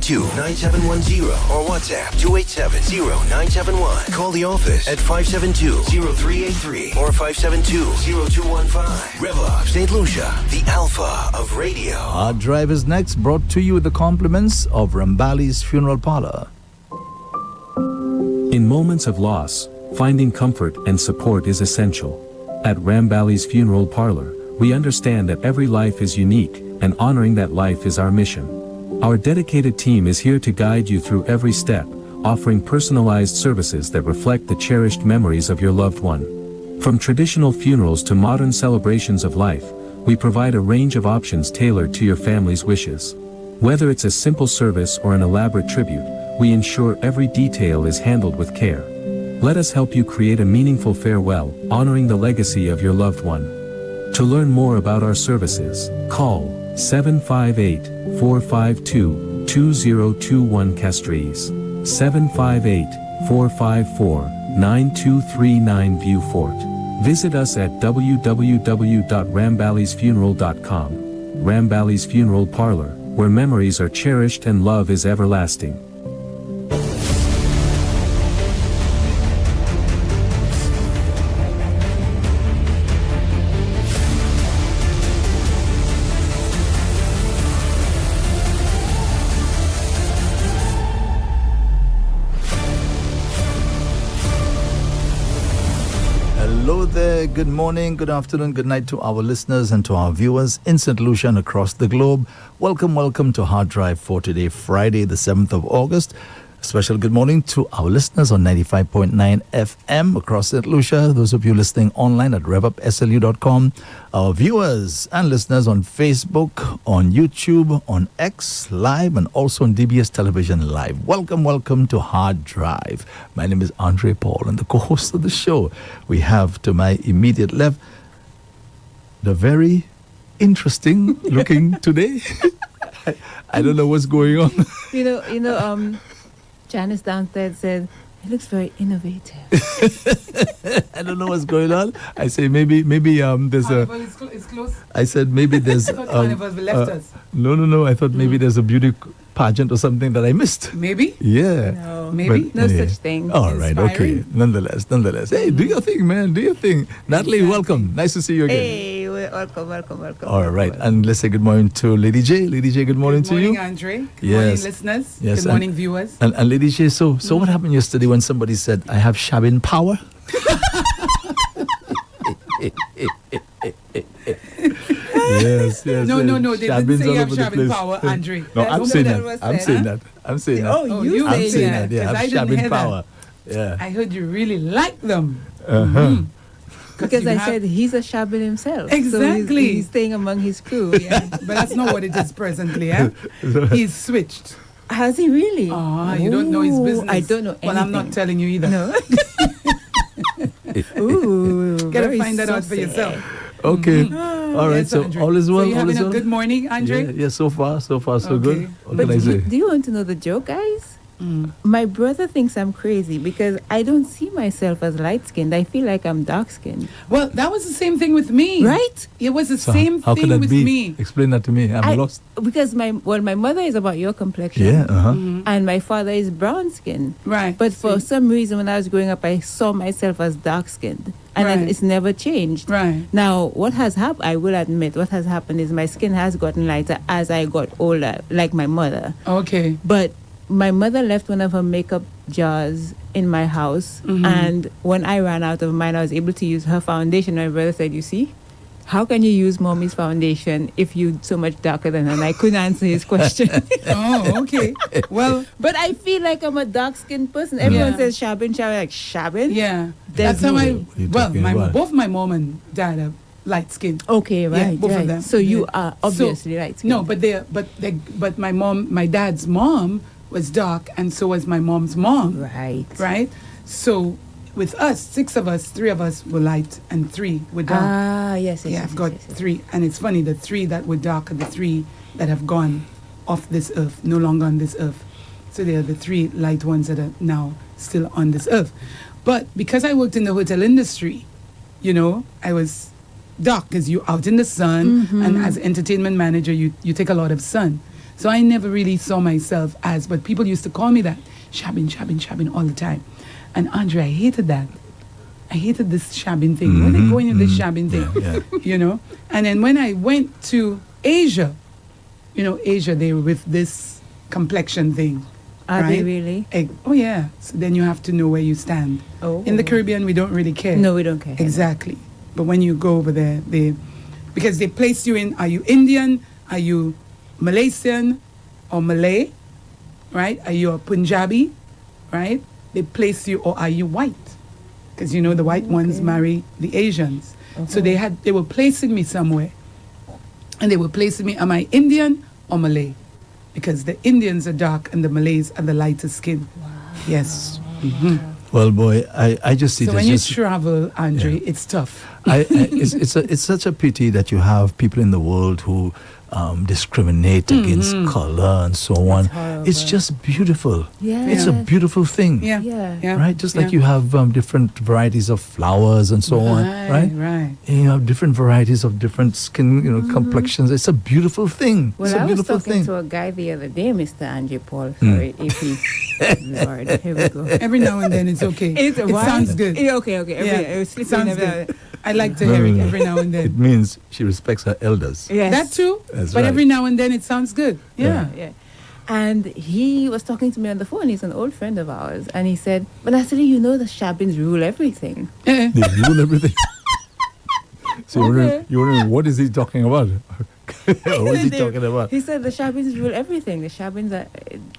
572-9710 or WhatsApp 287-0971. Call the office at 572-0383 or 572-0215. REV-UP St. Lucia, the alpha of radio. Harddrive is next, brought to you with the compliments of Rambali's Funeral Parlor. In moments of loss, finding comfort and support is essential. At Rambali's Funeral Parlor, we understand that every life is unique, and honoring that life is our mission. Our dedicated team is here to guide you through every step, offering personalized services that reflect the cherished memories of your loved one. From traditional funerals to modern celebrations of life, we provide a range of options tailored to your family's wishes. Whether it's a simple service or an elaborate tribute, we ensure every detail is handled with care. Let us help you create a meaningful farewell, honoring the legacy of your loved one. To learn more about our services, call 758-452-2021 Castries, 758-454-9239 Vieux-Fort. Visit us at www.rambalisfuneral.com. Rambali's Funeral Parlor, where memories are cherished and love is everlasting. Hello there, good morning, good afternoon, good night to our listeners and to our viewers in St. Lucia and across the globe. Welcome to Harddrive for today, Friday, the 7th of August. Special good morning to our listeners on 95.9 FM across St. Lucia, those of you listening online at REV-UP.SLU.com, our viewers and listeners on Facebook, on YouTube, on X Live, and also on DBS Television Live. Welcome to Harddrive. My name is Andre Paul, and the co-host of the show we have to my immediate left, the very interesting looking today. I don't know what's going on. Janice downstairs said, "It looks very innovative." I don't know what's going on. I say maybe there's it's close. I said maybe there's I thought Carnival left us. No. I thought maybe there's a beauty pageant or something that I missed. Maybe. Yeah. No, maybe. No such thing. All right. Okay. Inspiring. Nonetheless. Hey, do your thing, man. Do your thing. Natalie, welcome. Nice to see you again. Hey, welcome. All right. And let's say good morning to Lady J. Lady J, good morning to you. Good morning, Andre. Good Yes. morning, listeners. Yes, Good morning, viewers. And Lady J, so what happened yesterday when somebody said, I have shabbing power? Yes. No. They didn't say you have shabbing power, Andre. No, I'm saying that. I'm saying that. Oh, you I'm say saying that. that. Yeah, I have shabbing power. Yeah. I heard you really like them. Because I said he's a shabbin himself. Exactly. So he's staying among his crew. Yeah, but that's not what it is presently. Eh? He's switched. Has he really? You don't know his business. I don't know anything. Well, I'm not telling you either. No. Ooh, Gotta find that out for yourself. Okay. All right. Yes, So Andre. all is well. So you all is having a well. good morning, Andre? Yeah. So far so Okay. good. What But can I say? do you want to know the joke, guys? My brother thinks I'm crazy because I don't see myself as light-skinned. I feel like I'm dark-skinned. Well, that was the same thing with me. Right? It was the So same how could thing that with be? me. Explain that to me. I'm lost. Because my mother is about your complexion. Yeah. And my father is brown-skinned. Right. But for some reason, when I was growing up, I saw myself as dark-skinned. And Right. it's never changed. Right. Now, what has happened, I will admit, what has happened is my skin has gotten lighter as I got older, like my mother. Okay. But my mother left one of her makeup jars in my house. And when I ran out of mine, I was able to use her foundation. My brother said, "You see, how can you use mommy's foundation if you're so much darker than her?" And I couldn't answer his question. Oh, okay. Well, But I feel like I'm a dark-skinned person. Everyone Yeah. says shabbin', like shabbin'. yeah. There's That's how no- I. What are you Well, talking about? both my mom and dad are light skin. Okay, right. both of right. them. So you Yeah. are obviously right. No, but my dad's mom was dark, and so was my mom's mom. Right. Right. So, with us, 6 of us, 3 of us were light, and 3 were dark. Yes. Yeah, I've got 3, and it's funny. The 3 that were dark are the 3 that have gone off this earth, no longer on this earth. So they are the 3 light ones that are now still on this earth. But because I worked in the hotel industry, I was dark because you're out in the sun, and as entertainment manager, you take a lot of sun. So I never really saw myself as, but people used to call me that, shabbing all the time. And Andre, I hated that. I hated this shabbing thing. When they going in this shabbing thing, you know? And then when I went to Asia, you know, Asia, they were with this complexion thing. Are right? they really? Oh, yeah. So then you have to know where you stand. Oh. In the Caribbean, we don't really care. No, we don't care. Exactly. But when you go over there, because they place you in, are you Indian? Are you Malaysian or Malay? Right? Are you a Punjabi? Right? They place you, or are you white? Because you know the white ones marry the Asians. So they were placing me somewhere. And they were placing me, am I Indian or Malay? Because the Indians are dark and the Malays are the lighter skin. Wow. Yes. Well, boy, I just see So this. when you travel, Andre, it's tough. It's such a pity that you have people in the world who discriminate against color and so on. horrible. It's just beautiful. Yeah. It's a beautiful thing. Yeah. Yeah. Right? Just like you have different varieties of flowers and so on. Right? Right. And you have different varieties of different skin, complexions. It's a beautiful thing. Well, it's a I was beautiful talking thing. to a guy the other day, Mr. Angie Paul. Sorry, AP. Lord, here we go. Every now and then it's okay. it sounds good. Yeah, okay. Yeah, It it sounds good. I like to hear it every now and It then. means she respects her elders. Yes. That too. That's But right. every now and then it sounds good. Yeah. Yeah. And he was talking to me on the phone. He's an old friend of ours. And he said, but Natalie, you know the Shabbins rule everything. Eh. They rule everything. So Okay. you're wondering, what is he talking about? What is he talking about? He said the Shabbins rule everything. The Shabbins are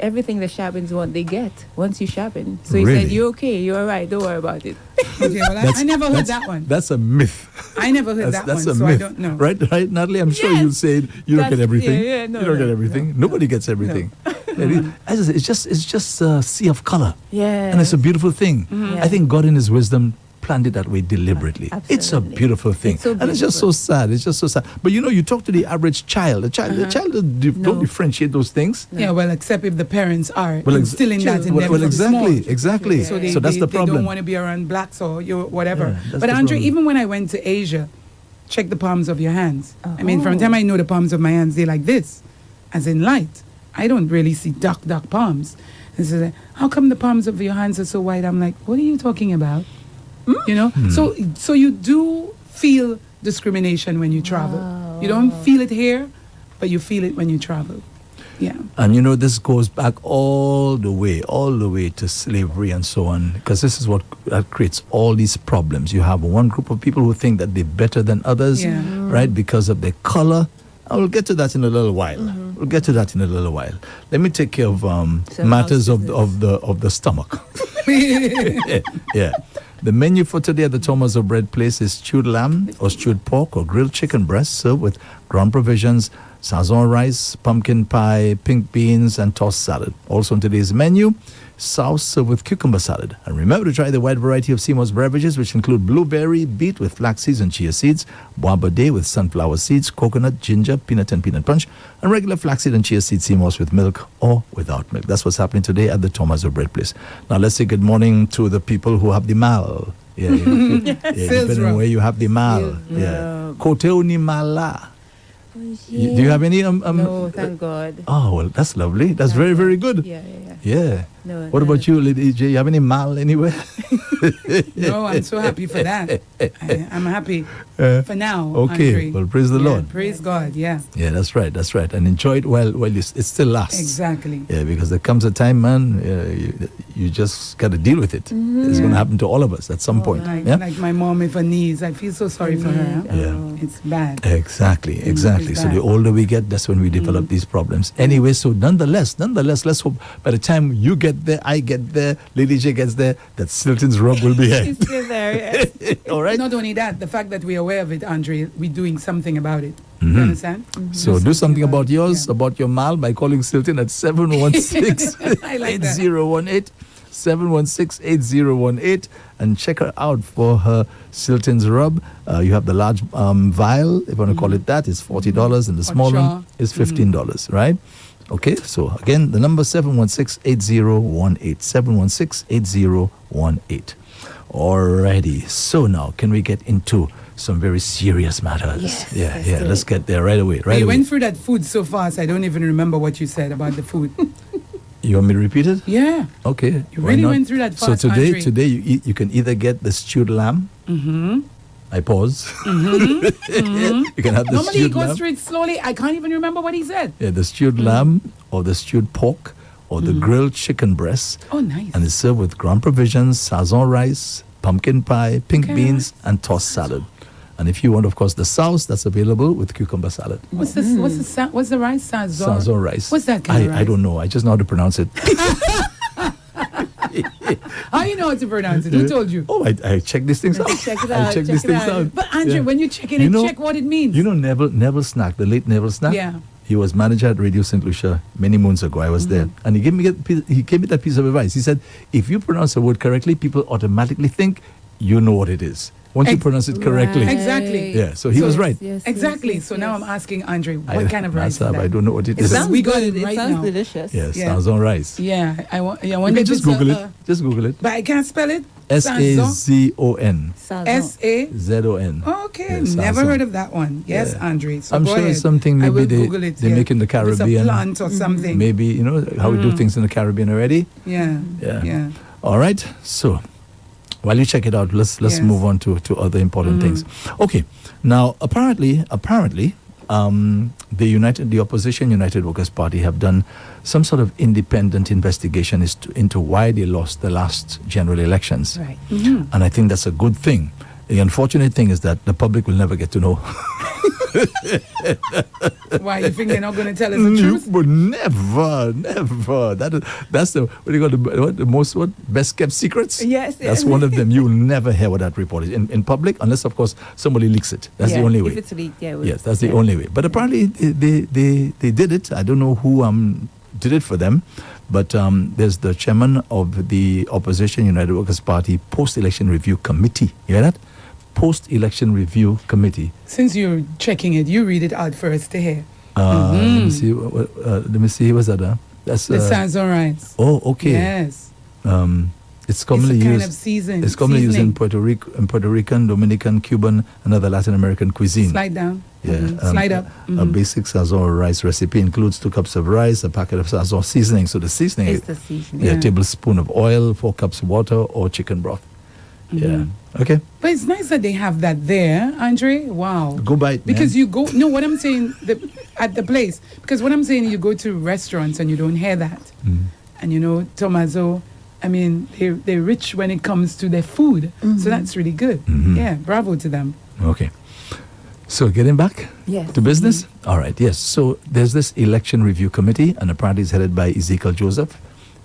everything the Shabbins want, they get once you Shabbin. So he Really? said, you're okay, you're all right, don't worry about it. Okay, well, I never heard that one. That's a myth. I never heard that That's one, a so myth. I don't know. Right, Natalie? I'm sure Yes. you'll say you don't get That's- everything. yeah, no, you don't no, get everything. Nobody gets everything. As I say, it's just a sea of color. Yeah. And it's a beautiful thing. Yeah. I think God in his wisdom planned it that way deliberately. It's a Absolutely. beautiful thing. It's so And it's just so sad. It's just so sad. But you talk to the average child. The child don't No. differentiate those things. Yeah, well, except if the parents are Well, instilling that in them well, from small. exactly. So, That's the they problem. don't want to be around blacks or whatever. Yeah, that's But the Andre, problem. even when I went to Asia, check the palms of your hands. I mean, from the time I know the palms of my hands, they're like this, as in light. I don't really see dark palms. And so, how come the palms of your hands are so white? I'm like, what are you talking about? You know? So you do feel discrimination when you travel. You don't feel it here, but you feel it when you travel. Yeah. And this goes back all the way to slavery and so on, because this is what creates all these problems. You have one group of people who think that they're better than others, Yeah. right, because of their color. I will get to that in a little while. We'll get to that in a little while. Let me take care of matters house of the stomach. Yeah. The menu for today at the Thomas of Bread place is stewed lamb or stewed pork or grilled chicken breast served with ground provisions, sazon rice, pumpkin pie, pink beans, and tossed salad. Also on today's menu, sauce served with cucumber salad. And remember to try the wide variety of Seymour's beverages, which include blueberry, beet with flax seeds and chia seeds, bois bade with sunflower seeds, coconut, ginger, peanut and peanut punch, and regular flaxseed and chia seed Seymour's with milk or without milk. That's what's happening today at the Thomas of Bread place. Now let's say good morning to the people who have the mal. Yeah, depending on where you have the mal. Yeah. Koteo ni mala. Do you have any? No, thank God. Oh, well, that's lovely. That's very, very good. Yeah. Yeah. No, What about you, Lady EJ? You have any mal anywhere? No, I'm so happy for that. I'm happy for now. Okay. Andre. Well, praise the Yeah, Lord. Praise God, yeah. Yeah, that's right. That's right. And enjoy it while it still lasts. Exactly. Yeah, because there comes a time, man, you just got to deal with it. It's going to happen to all of us at some point. Like my mom with her knees. I feel so sorry for her. Huh? Yeah. It's bad. Exactly. It's So bad. the older we get, that's when we develop these problems. Anyway, so nonetheless, let's hope by the time you get there, I get there, Lady J gets there, that Silton's rub will be here. It's still there, yes. All right? Not only that, the fact that we're aware of it, Andre, we're doing something about it. You understand? So do something about yours, about your mal, by calling Silton at 716 I like that. 8018. 716-8018 and check her out for her Silton's rub. You have the large vial, if you want to call it that, is $40 and the small one is $15, right? Okay, so again, the number 716-8018. 716-8018. Alrighty, so now can we get into some very serious matters. Yes, yeah, let's yeah. do Let's it. get there right away. But Right you away. went through that food so fast, I don't even remember what you said about the food. You want me to repeat it? Yeah. Okay. You why really not? went through that So fast, today, Andre. you can either get the stewed lamb. Mm-hmm. I pause. You can have the Normally he stewed goes lamb. through it slowly. I can't even remember what he said. Yeah, the stewed lamb or the stewed pork or the grilled chicken breast. Oh, nice. And it's served with ground provisions, sazon rice, pumpkin pie, pink Okay. beans, and tossed salad. And if you want, of course, the sauce, that's available with cucumber salad. What's this? What's the rice? Sazon. Sazon rice. What's that kind of rice? I don't know. I just know how to pronounce it. How you know how to pronounce it? Who told you? Oh, I check these things out. Check it I out, check check these it things out. out. But Andre, Yeah. when you check it, You know- check what it means. You know Neville Snack, the late Neville Snack? Yeah. He was manager at Radio St. Lucia many moons ago. I was there. And he gave me that piece of advice. He said, if you pronounce a word correctly, people automatically think you know what it is. Once you Ex- pronounce it correctly. Right. Exactly. Yeah, so he was right. Yes, Exactly. yes, So yes, now yes. I'm asking Andre, what kind of rice is Masab, that? I don't know what it It is. sounds We got good. it right sounds now. delicious. Yes, Yeah. sazon rice. Yeah, I You wonder can if just it's Google it. Just Google it. But I can't spell it. Sazon. Sazon. S-A. Z-O-N. Okay, Yes, never sazon. heard of that one. Yes, Yeah. Andre. So I'm go sure ahead. it's something I maybe will they Google it, they make in the If it's a Caribbean. plant or something. Maybe, you know, how we do things in the Caribbean already. Yeah. Yeah. Yeah. All right. So while you check it out, let's Yes. move on to other important things. Okay. Now, apparently, the opposition United Workers Party have done some sort of independent investigation into why they lost the last general elections. Right. And I think that's a good thing. The unfortunate thing is that the public will never get to know. Why, you think they're not going to tell us the truth? But never. That's the best kept secrets. Yes, That's yes. one of them. You'll never hear what that report is in public, unless of course somebody leaks it. That's the Yeah, only way. If it's leaked, yeah. Yes, that's the only way. But apparently they did it. I don't know who did it for them, but there's the chairman of the opposition United Workers Party post-election review committee. You hear that? Post-election review committee. Since you're checking it, you read it out first to hear. Let me see. Let me see. What's that? That's The Sazon rice. oh, okay. Yes. It's commonly it's a kind used. of season. It's commonly used in seasoning. Puerto Rican, Dominican, Cuban, and other Latin American cuisine. Slide down. Yeah, Slide up. A basic sazon rice recipe includes 2 cups of rice, a packet of sazon seasoning. So the seasoning It's is the seasoning. a Yeah. tablespoon of oil, 4 cups of water, or chicken broth. Yeah. Okay. But it's nice that they have that there, Andre. Wow. Go buy it, Because man. you go, no, what I'm saying, at the place, because what I'm saying, you go to restaurants and you don't hear that. And you know, Tommaso, I mean, they're rich when it comes to their food. So that's really good. Yeah, bravo to them. Okay. So getting back Yes. to business. All right. Yes. So there's this election review committee, and apparently it's headed by Ezekiel Joseph.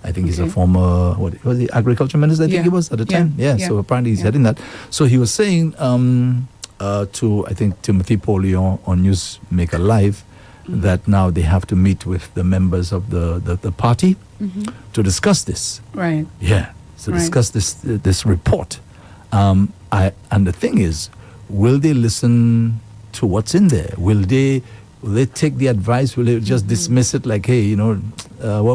I think he's a Okay. former, what was he, agriculture minister? I think Yeah. he was at the Yeah. time. Yeah. Yeah. So apparently he's Yeah. heading that. So he was saying to, I think, Timothy Paulion on Newsmaker Live that now they have to meet with the members of the party to discuss this. Right. Yeah. So Right. discuss this report. And the thing is, will they listen to what's in there? Will they take the advice? Will they just dismiss it like, hey, you know,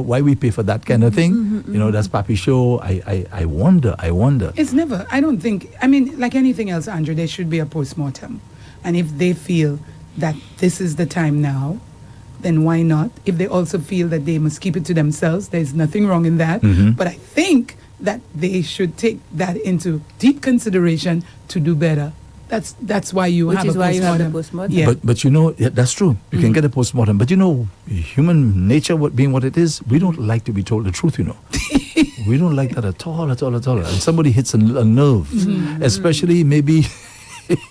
why we pay for that kind of thing? You know, that's Papi show. I wonder. It's never, I don't think, I mean, like anything else, Andrew, there should be a postmortem. And if they feel that this is the time now, then why not? If they also feel that they must keep it to themselves, there's nothing wrong in that. But I think that they should take that into deep consideration to do better. That's why you Which have is a why you have the postmortem. postmortem. Yeah. But you know, yeah, that's true. You can get a postmortem. But you know, human nature being what it is, we don't like to be told the truth, you know. We don't like that at all. And somebody hits a nerve, especially maybe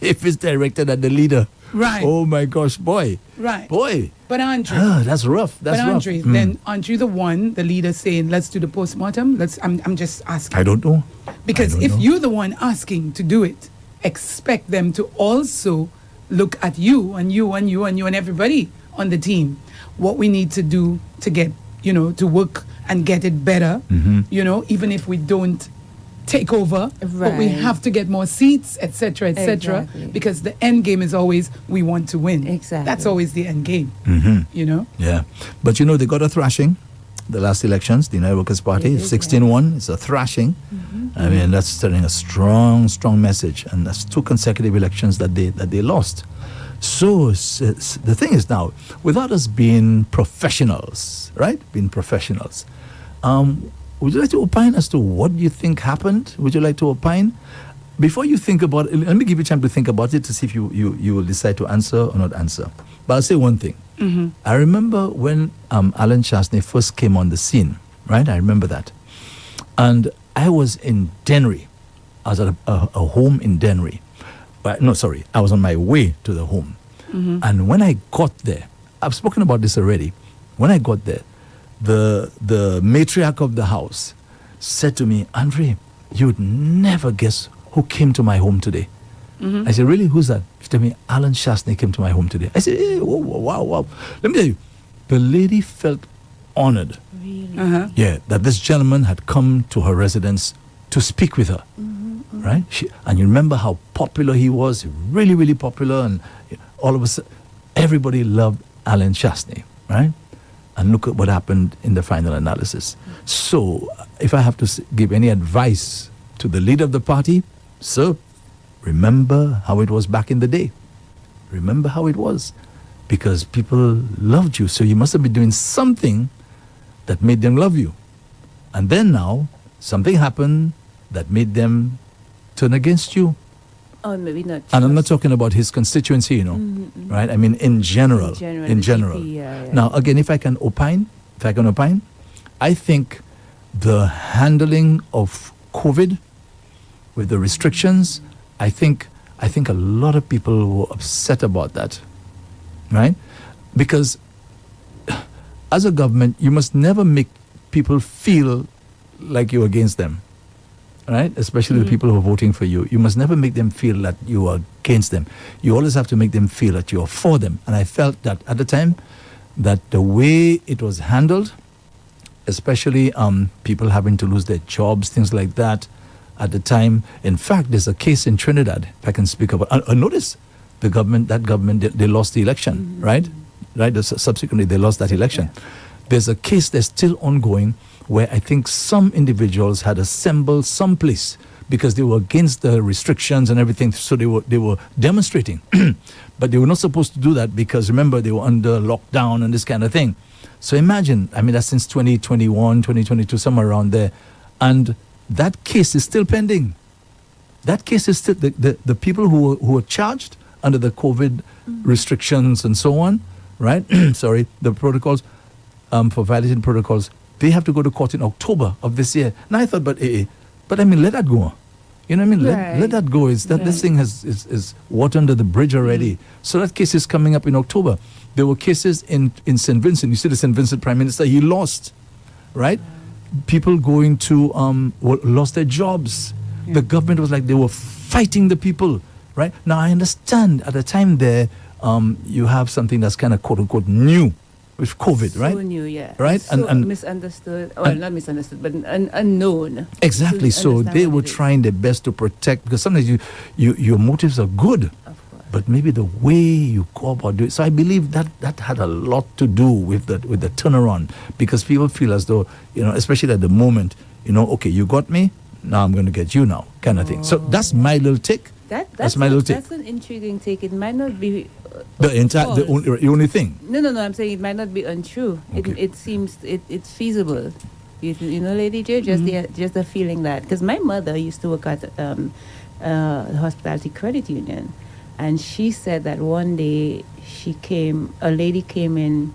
if it's directed at the leader. Right. Oh my gosh, boy. Right. Boy. But Andre, That's rough. That's but rough. Andre, then aren't you the one, the leader, saying, let's do the postmortem? I'm just asking. I don't know. Because I don't if know. you're the one asking to do it, expect them to also look at you and you and you and you and everybody on the team. What we need to do to get, you know, to work and get it better, you know, even if we don't take over, but we Right. have to get more seats, etc., Exactly. because the end game is always we want to win. Exactly. That's always the end game, you know? Yeah. But you know, they got a thrashing. the last elections, the United Workers' Party, It is, 16-1. It's a thrashing. I mean, that's sending a strong message. And that's 2 consecutive elections that they lost. So the thing is now, without us being professionals, right? Being professionals, would you like to opine as to what you think happened? Would you like to opine? Before you think about it, let me give you time to think about it to see if you will decide to answer or not answer. But I'll say one thing. I remember when Alan Chastney first came on the scene, right? I remember that. And I was in Dennery. I was at a home in Dennery. I was on my way to the home. And when I got there, I've spoken about this already. When I got there, the matriarch of the house said to me, Andre, you'd never guess who came to my home today. I said, really? Who's that? She told me, Alan Chastney came to my home today. I said, hey, wow. Let me tell you, the lady felt honored. Really? Yeah, that this gentleman had come to her residence to speak with her. Right? And you remember how popular he was, really, really popular. And all of a sudden, everybody loved Alan Chastney, right? And look at what happened in the final analysis. So, if I have to give any advice to the leader of the party, sir, remember how it was back in the day. Remember how it was. Because people loved you. So you must have been doing something that made them love you. And then now, something happened that made them turn against you. Oh, maybe not. And I'm not talking about his constituency, right? I mean, in general. In general. Yeah. Now, again, if I can opine, I think the handling of COVID with the restrictions, I think a lot of people were upset about that, right? Because as a government, you must never make people feel like you're against them. Right? Especially the people who are voting for you. You must never make them feel that you are against them. You always have to make them feel that you are for them. And I felt that at the time, that the way it was handled, especially people having to lose their jobs, things like that, at the time. In fact, there's a case in Trinidad, if I can speak about. Notice, that government, they lost the election, right? Subsequently, they lost that election. There's a case that's still ongoing where I think some individuals had assembled someplace because they were against the restrictions and everything, so they were demonstrating. But they were not supposed to do that because, remember, they were under lockdown and this kind of thing. So imagine, I mean, that's since 2021, 2022, somewhere around there. And that case is still pending. That case is still, the people who were charged under the COVID restrictions and so on, right? Sorry, the protocols, for violating protocols, they have to go to court in October of this year. Now I thought, but I mean, let that go. You know what I mean? Right. Let that go. This thing is water under the bridge already. So that case is coming up in October. There were cases in St. Vincent. You see the St. Vincent Prime Minister, he lost, right? People going to, lost their jobs. Yeah. The government was like, they were fighting the people, right? Now I understand at the time there, you have something that's kind of quote unquote new. With COVID, right? So new, yeah. Right? So and misunderstood. Well, not misunderstood, but unknown. Exactly. So they were trying their best to protect, because sometimes your motives are good. Of course. But maybe the way you go about doing it. So I believe that had a lot to do with the turnaround, because people feel as though, especially at the moment, okay, you got me, now I'm going to get you now, kind of thing. So that's my little take. That's my little take. That's an intriguing take. It might not be the only thing. No. I'm saying it might not be untrue. Okay. It seems it's feasible. You know, Lady J, just the feeling that, because my mother used to work at the Hospitality Credit Union, and she said that one day a lady came in,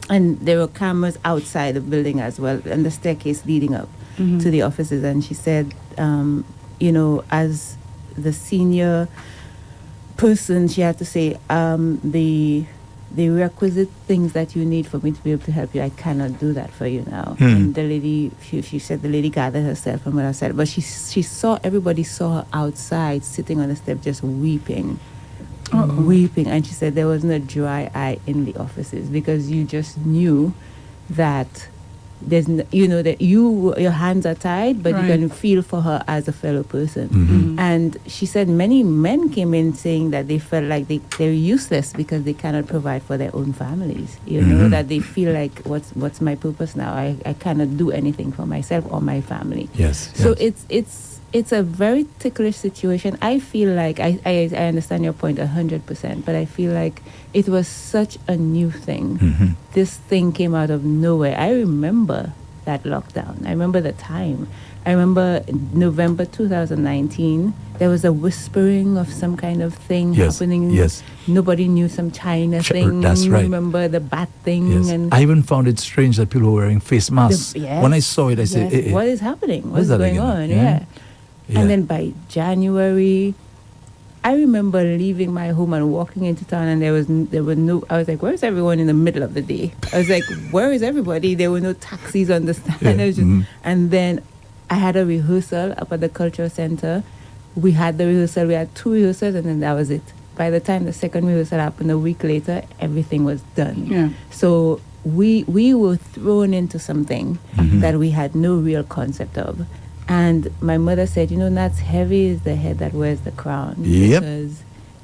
and there were cameras outside the building as well, and the staircase leading up to the offices, and she said, as the senior person, she had to say, the requisite things that you need for me to be able to help you, I cannot do that for you now. And the lady, she said the lady gathered herself from what I said, but everybody saw her outside sitting on the step just weeping. Weeping. And she said there wasn't a dry eye in the offices, because you just knew that you know that your hands are tied, but Right. you can feel for her as a fellow person. Mm-hmm. And she said many men came in saying that they felt like they're useless because they cannot provide for their own families. You know, Mm-hmm. that they feel like, what's my purpose now? I cannot do anything for myself or my family. Yes. So yes. it's a very ticklish situation. I feel like I understand your point 100%, but I feel like it was such a new thing. Mm-hmm. This thing came out of nowhere. I remember that lockdown. I remember the time. I remember November 2019, there was a whispering of some kind of thing Yes, happening. yes. Nobody knew some China thing. That's right. Remember the bat thing? Yes. And I even found it strange that people were wearing face masks. yes, When I saw it, I said, yes. What is happening? What's that going again? on? Yeah. Yeah. And then by January, I remember leaving my home and walking into town, and there was no. I was like, "Where's everyone in the middle of the day?" I was like, "Where is everybody?" There were no taxis on the stand. Yeah. It was just- Mhm. And then I had a rehearsal up at the cultural center. We had the rehearsal. We had 2 rehearsals, and then that was it. By the time the second rehearsal happened a week later, everything was done. Yeah. So we were thrown into something Mhm. that we had no real concept of. And my mother said, Nat's heavy is the head that wears the crown. Yep. Because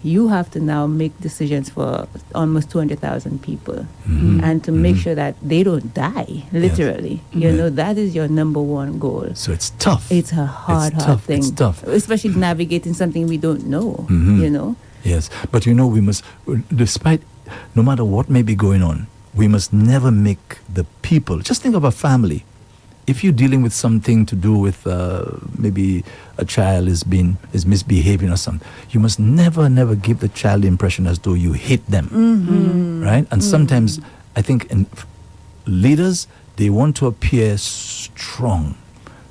you have to now make decisions for almost 200,000 people. Mhm. And to make sure that they don't die, literally. You Mhm. know, that is your number one goal. So it's tough. It's a hard tough. thing. It's tough. Especially navigating something we don't know, Mhm. you know? Yes, but we must, despite, no matter what may be going on, we must never make the people, just think of a family. If you're dealing with something to do with maybe a child is misbehaving or something, you must never give the child the impression as though you hate them, right? And sometimes I think leaders, they want to appear strong,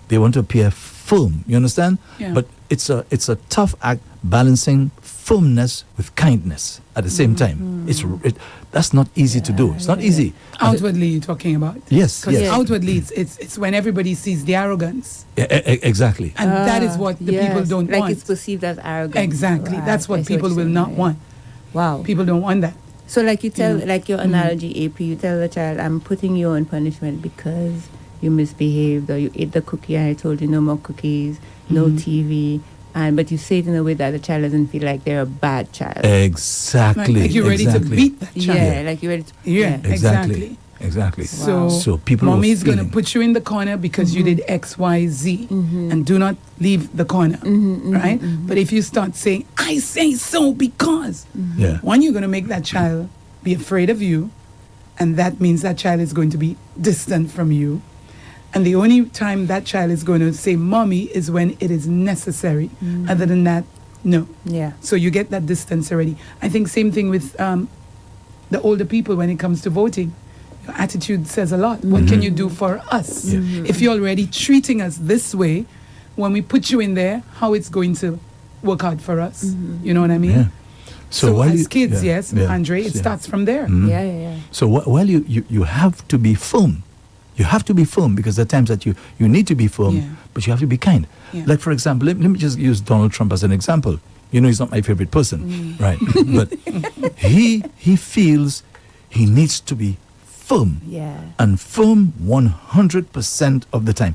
they want to appear firm. You understand? Yeah. But it's a tough act balancing firmness with kindness at the same time. That's not easy to do. It's not easy. Outwardly, you're talking about. Yes, Because yes. outwardly, it's when everybody sees the arrogance, Exactly. and that is what the people Yes, don't like want. it's perceived as arrogant. Exactly. Right, That's I what see people you're will saying, not right. want. Wow. People don't want that. So like you tell, like your analogy, AP, you tell the child, I'm putting you on punishment because you misbehaved or you ate the cookie and I told you no more cookies, no TV. But you say it in a way that the child doesn't feel like they're a bad child. Exactly. Like you're ready exactly. to beat that child. Yeah, like you're ready to... Yeah. Exactly. Exactly. So, So people were mommy's going to feeling- put you in the corner because you did X, Y, Z, and do not leave the corner, right? But if you start saying, I say so because, Yeah. one, you're going to make that child be afraid of you, and that means that child is going to be distant from you. And the only time that child is going to say mommy is when it is necessary. Other than that, no. Yeah. So you get that distance already. I think same thing with the older people when it comes to voting. Your attitude says a lot. What can you do for us? Yeah. If you're already treating us this way, when we put you in there, how it's going to work out for us? You know what I mean? Yeah. So while as you- kids, yeah, yes, yeah, Andre, it yeah. starts from there. Yeah. So while you have to be firm, you have to be firm because there are times that you need to be firm, Yeah. but you have to be kind. Yeah. Like, for example, let me just use Donald Trump as an example. He's not my favorite person, right? But he feels he needs to be firm. Yeah. And firm 100% of the time.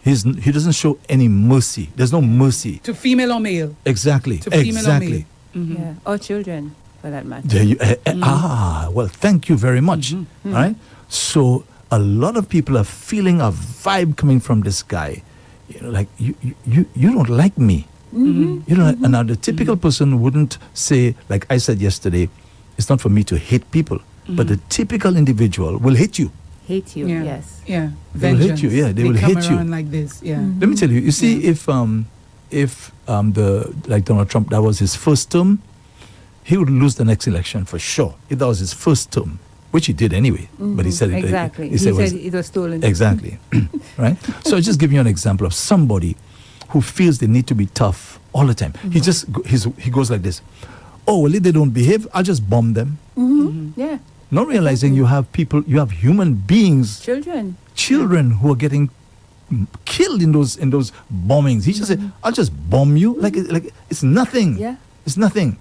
He doesn't show any mercy. There's no mercy. To female or male. Exactly. To female Exactly. or male. Yeah. Or children, for that matter. There you, well, thank you very much. All right. So a lot of people are feeling a vibe coming from this guy. Like you don't like me. You know, and now the typical person wouldn't say, like I said yesterday, it's not for me to hate people, but the typical individual will hate you. Hate you, Yeah. yes. Yeah. They will hate Vengeance. you, yeah, they will come hate you. around like this. Yeah. Let me tell you. You see, if like Donald Trump, that was his first term, he would lose the next election for sure. If that was his first term, which he did anyway. But he said it. Exactly. He said it was stolen. exactly. Right. So I'll just give you an example of somebody who feels they need to be tough all the time. He just he goes like this. Oh, well, if they don't behave, I'll just bomb them. Yeah. Not realizing you have human beings, children who are getting killed in those bombings. He just said, "I'll just bomb you like it's nothing. Yeah. It's nothing,"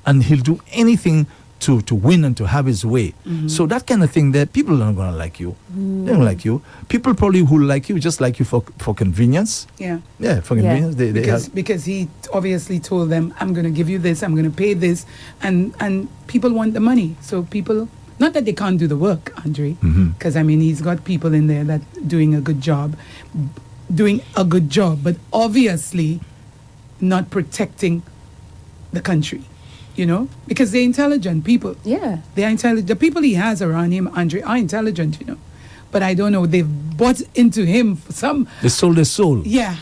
and he'll do anything to win and to have his way. So that kind of thing there, people aren't going to like you. They don't like you. People probably who like you just like you for convenience. Yeah. Yeah, for convenience. They Because he obviously told them, I'm going to give you this, I'm going to pay this, and people want the money. So people, not that they can't do the work, Andre, because I mean he's got people in there that doing a good job, but obviously not protecting the country. You know, because they're intelligent people. Yeah. They are intelligent. The people he has around him, Andre, are intelligent, you know. But I don't know, they've bought into him for some... They sold their soul. Yeah.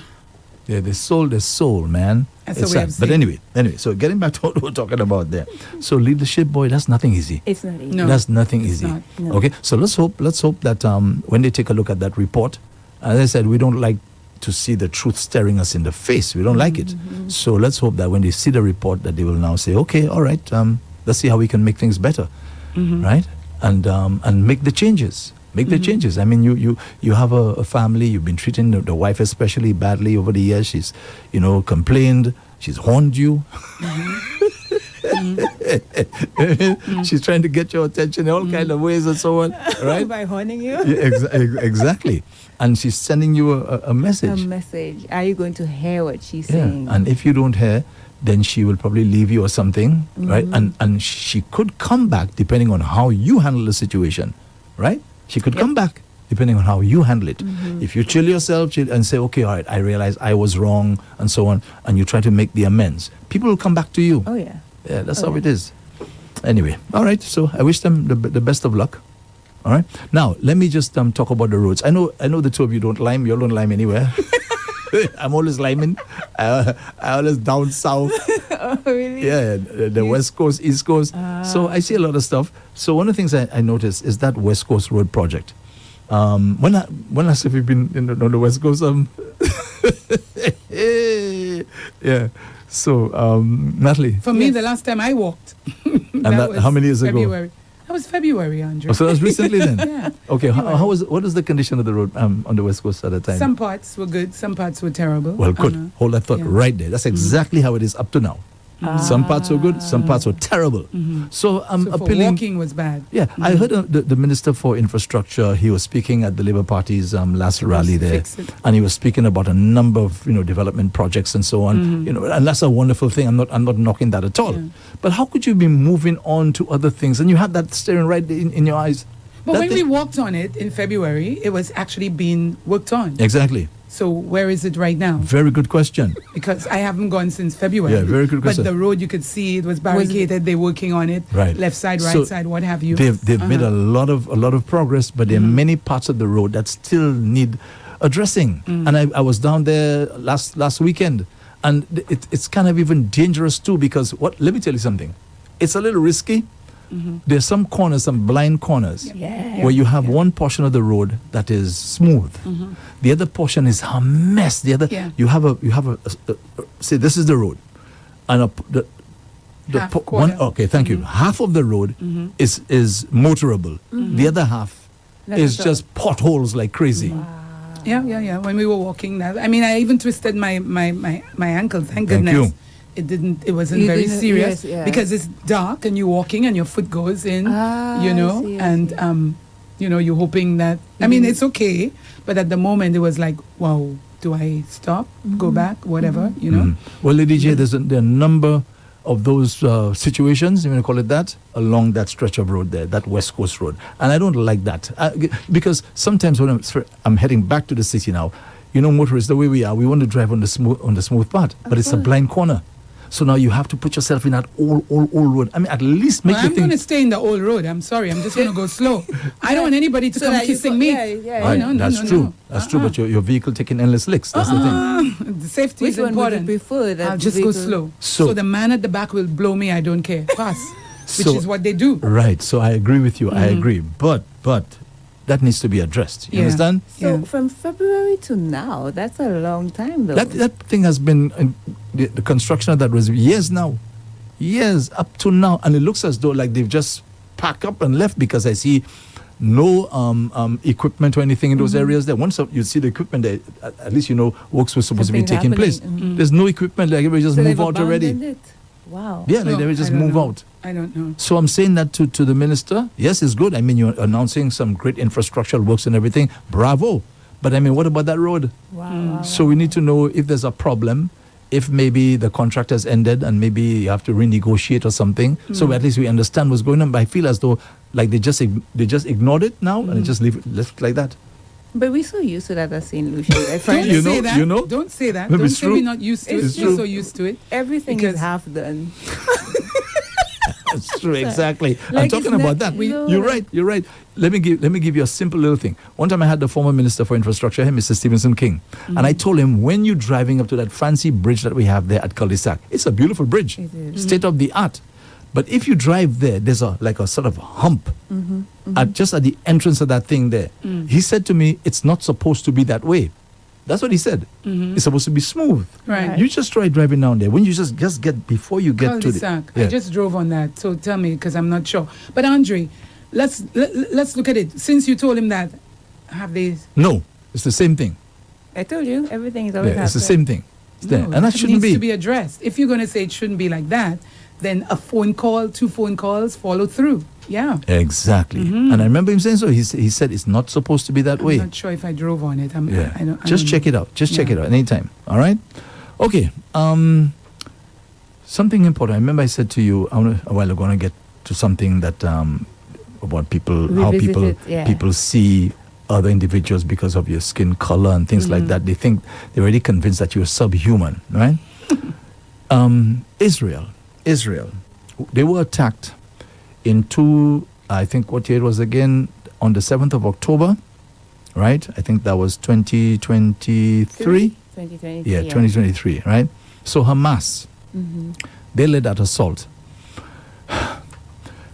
Yeah, they sold their soul, man. That's It's the way sad. of But saying anyway, so getting back to what we're talking about there. So leadership, boy, that's nothing easy. It's not easy. No. That's nothing it's easy. not. No. Okay, so let's hope that when they take a look at that report, as I said, we don't like to see the truth staring us in the face. We don't like it. So let's hope that when they see the report that they will now say, okay, all right, let's see how we can make things better, right? And make the changes. Make the changes. I mean, you have a family. You've been treating the wife especially badly over the years. She's, complained. She's horned you. She's trying to get your attention in all kind of ways and so on, right? By horning you? Yeah, exactly. And she's sending you a message. A message. Are you going to hear what she's Yeah. saying? And if you don't hear, then she will probably leave you or something, right? And she could come back depending on how you handle the situation, right? She could come back depending on how you handle it. If you chill yourself and say, okay, all right, I realize I was wrong and so on, and you try to make the amends, people will come back to you. Oh, yeah. Yeah, that's how it is. Anyway, all right. So I wish them the best of luck. All right. Now let me just talk about the roads. I know the two of you don't lime. You all don't lime anywhere. I'm always liming. I always down south. Oh, really? Yeah, the West Coast, East Coast. So I see a lot of stuff. So one of the things I noticed is that West Coast Road project. When last have you been on the West Coast? Yeah. So, Natalie. For me, the last time I walked. And how many years February. ago? That was February, Andre. Oh, so that was recently then? Yeah. Okay, what is the condition of the road on the West Coast at the time? Some parts were good, some parts were terrible. Well, good. Hold that thought yeah. right there. That's exactly how it is up to now. Some parts were good, some parts were terrible. So I'm So for appealing. walking was bad. Yeah, I heard the Minister for Infrastructure. He was speaking at the Labour Party's last rally there, fix it. and he was speaking about a number of development projects and so on. And that's a wonderful thing. I'm not knocking that at all. Yeah. But how could you be moving on to other things and you have that staring right in your eyes? But That when we thing- walked on it in February, it was actually being worked on. Exactly. So where is it right now? Very good question. Because I haven't gone since February. Yeah, very good question. But the road, you could see it was barricaded. They're working on it. Right. Left side, right So side, what have you. They've made a lot of progress, but there are many parts of the road that still need addressing. And I was down there last weekend, and it's kind of even dangerous too, because let me tell you something. It's a little risky. There's some corners, some blind corners, Yeah. where you have one portion of the road that is smooth. The other portion is a mess. The other, Yeah. you have a say this is the road, and the Half, one. quarter. Okay, thank you. Half of the road is motorable. The other half That's is all. just potholes like crazy. Yeah. When we were walking that, I mean, I even twisted my ankle. Thank Thank goodness. you. It wasn't You very didn't- serious yes, yeah. because it's dark and you're walking and your foot goes in, I see, I and see. you're hoping that. I mean, it's okay, but at the moment it was like, wow, do I stop, go back, whatever, Well, Lady J, there are a number of those situations, you want to call it that, along that stretch of road there, that West Coast Road. And I don't like that. Because sometimes when I'm heading back to the city now, motorists, the way we are, we want to drive on the smooth part, but it's a blind corner. So now you have to put yourself in that old road. I mean, at least make Well, the I'm thing. going to stay in the old road. I'm sorry. I'm just going to go slow. I don't want anybody to So come that you kissing go- me. yeah, Right, no, that's true. no. That's true, but your vehicle taking endless licks. That's the thing. The safety Which is one would you important. prefer? That I'll just go vehicle- slow. So- So the man at the back will blow me. I don't care. Pass. Which So- is what they do. Right. So I agree with you. I agree. But that needs to be addressed. You Yeah. understand? So Yeah. from February to now, that's a long time though. That thing has been the construction of that was years now, years up to now, and it looks as though like they've just packed up and left because I see no equipment or anything in those areas there. Once you see the equipment there, at least works were supposed to be Something taking place. happening. There's no equipment. Like everybody just So move they've out already. abandoned it. Wow. Yeah, like No, they would just I don't move know. out. I don't know. So I'm saying that to the minister. Yes, it's good. I mean, you're announcing some great infrastructural works and everything. Bravo. But I mean, what about that road? Wow. So we need to know if there's a problem, if maybe the contract has ended and maybe you have to renegotiate or something. So at least we understand what's going on. But I feel as though like they just ignored it now and just left it like that. But we're so used to that as St. Lucia. I Don't find You know- say that. you know? Don't say that. No, Don't it's say true. we're not used to it. It's We're true. so used to it. everything Because- is half done. That's true, exactly. I'm Like, talking it's about not- that. we- You're right. You're right. Let me give you a simple little thing. One time I had the former Minister for Infrastructure, Mr. Stevenson King, and I told him, when you're driving up to that fancy bridge that we have there at Cul-de-sac, it's a beautiful bridge, It is. state of the art. But if you drive there, there's a sort of hump just at the entrance of that thing there. He said to me, it's not supposed to be that way. That's what he said. It's supposed to be smooth. Right. You just try driving down there. When you just get before you get to the Cul-de-sac. I just drove on that, so tell me, because I'm not sure. But Andre, let's look at it. Since you told him that, have they? No, it's the same thing. I told you, everything is always Yeah, it's the half same thing. It's there. No, And that shouldn't needs be. to be addressed. If you're going to say it shouldn't be like that, then a phone call, 2 phone calls, follow through. Yeah. Exactly. And I remember him saying so. He said it's not supposed to be that I'm way. not sure if I drove on it. Yeah. I don't Just check know. it out. Just check Yeah. it out anytime. All right? Okay. Something important. I remember I said to you a while ago, I want to get to something that about people, how Revisit people it, yeah. people see other individuals because of your skin color and things like that. They think they're already convinced that you're subhuman, right? Israel, they were attacked in I think what year it was again, on the 7th of October, right? I think that was 2023. 2023. Yeah, 2023, right? So Hamas, they led that assault.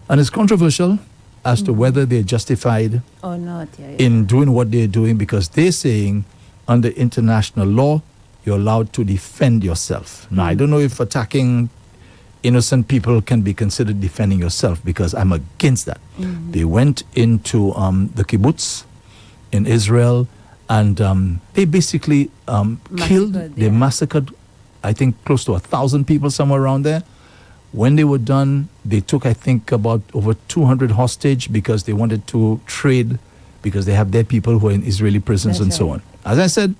And it's controversial as to whether they're justified Or not, yeah. in doing what they're doing, because they're saying under international law, you're allowed to defend yourself. Now, I don't know if attacking innocent people can be considered defending yourself, because I'm against that. They went into the kibbutz in Israel and they basically killed, they yeah. massacred, I think, close to 1,000 people, somewhere around there. When they were done, they took, I think, about over 200 hostage because they wanted to trade, because they have their people who are in Israeli prisons That's and so right. on. As I said,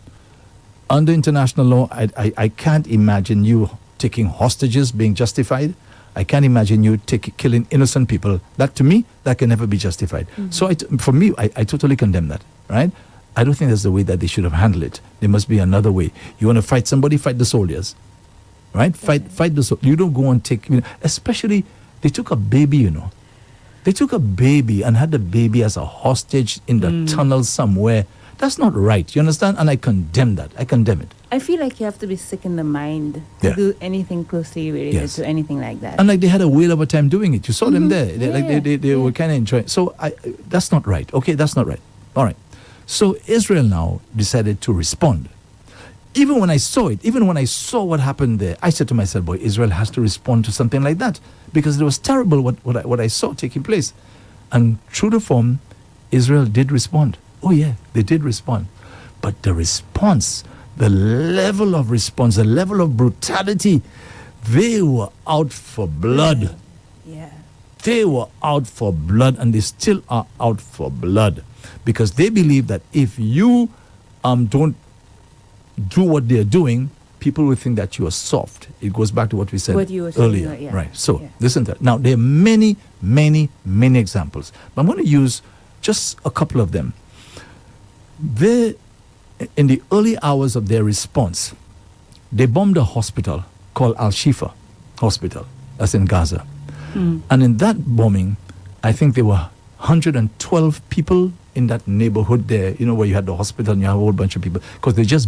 under international law, I can't imagine you taking hostages being justified. I can't imagine you killing innocent people. That, to me, that can never be justified. So for me, I totally condemn that, right? I don't think that's the way that they should have handled it. There must be another way. You want to fight somebody, fight the soldiers, right? Fight the soldiers. You don't go and take, especially, they took a baby, They took a baby and had the baby as a hostage in the tunnel somewhere. That's not right. You understand? And I condemn that. I condemn it. I feel like you have to be sick in the mind to Yeah. do anything closely related Yes. to anything like that. And like they had a whale of a time doing it. You saw them there. They were Yeah. kind of enjoying. So that's not right. Okay, that's not right. All right. So Israel now decided to respond. Even when I saw it, even when I saw what happened there, I said to myself, boy, Israel has to respond to something like that, because it was terrible what I saw taking place. And true to form, Israel did respond. Oh yeah, they did respond. But the response, the level of response, the level of brutality, they were out for blood. Yeah. They were out for blood, and they still are out for blood, because they believe that if you don't do what they're doing, people will think that you are soft. It goes back to what we said What you were saying, earlier. yeah. Right. So Yeah. listen to that. Now, there are many, many, many examples, but I'm going to use just a couple of them. In the early hours of their response, they bombed a hospital called Al-Shifa Hospital, that's in Gaza. And in that bombing, I think there were 112 people in that neighborhood there, where you had the hospital and you have a whole bunch of people, because they just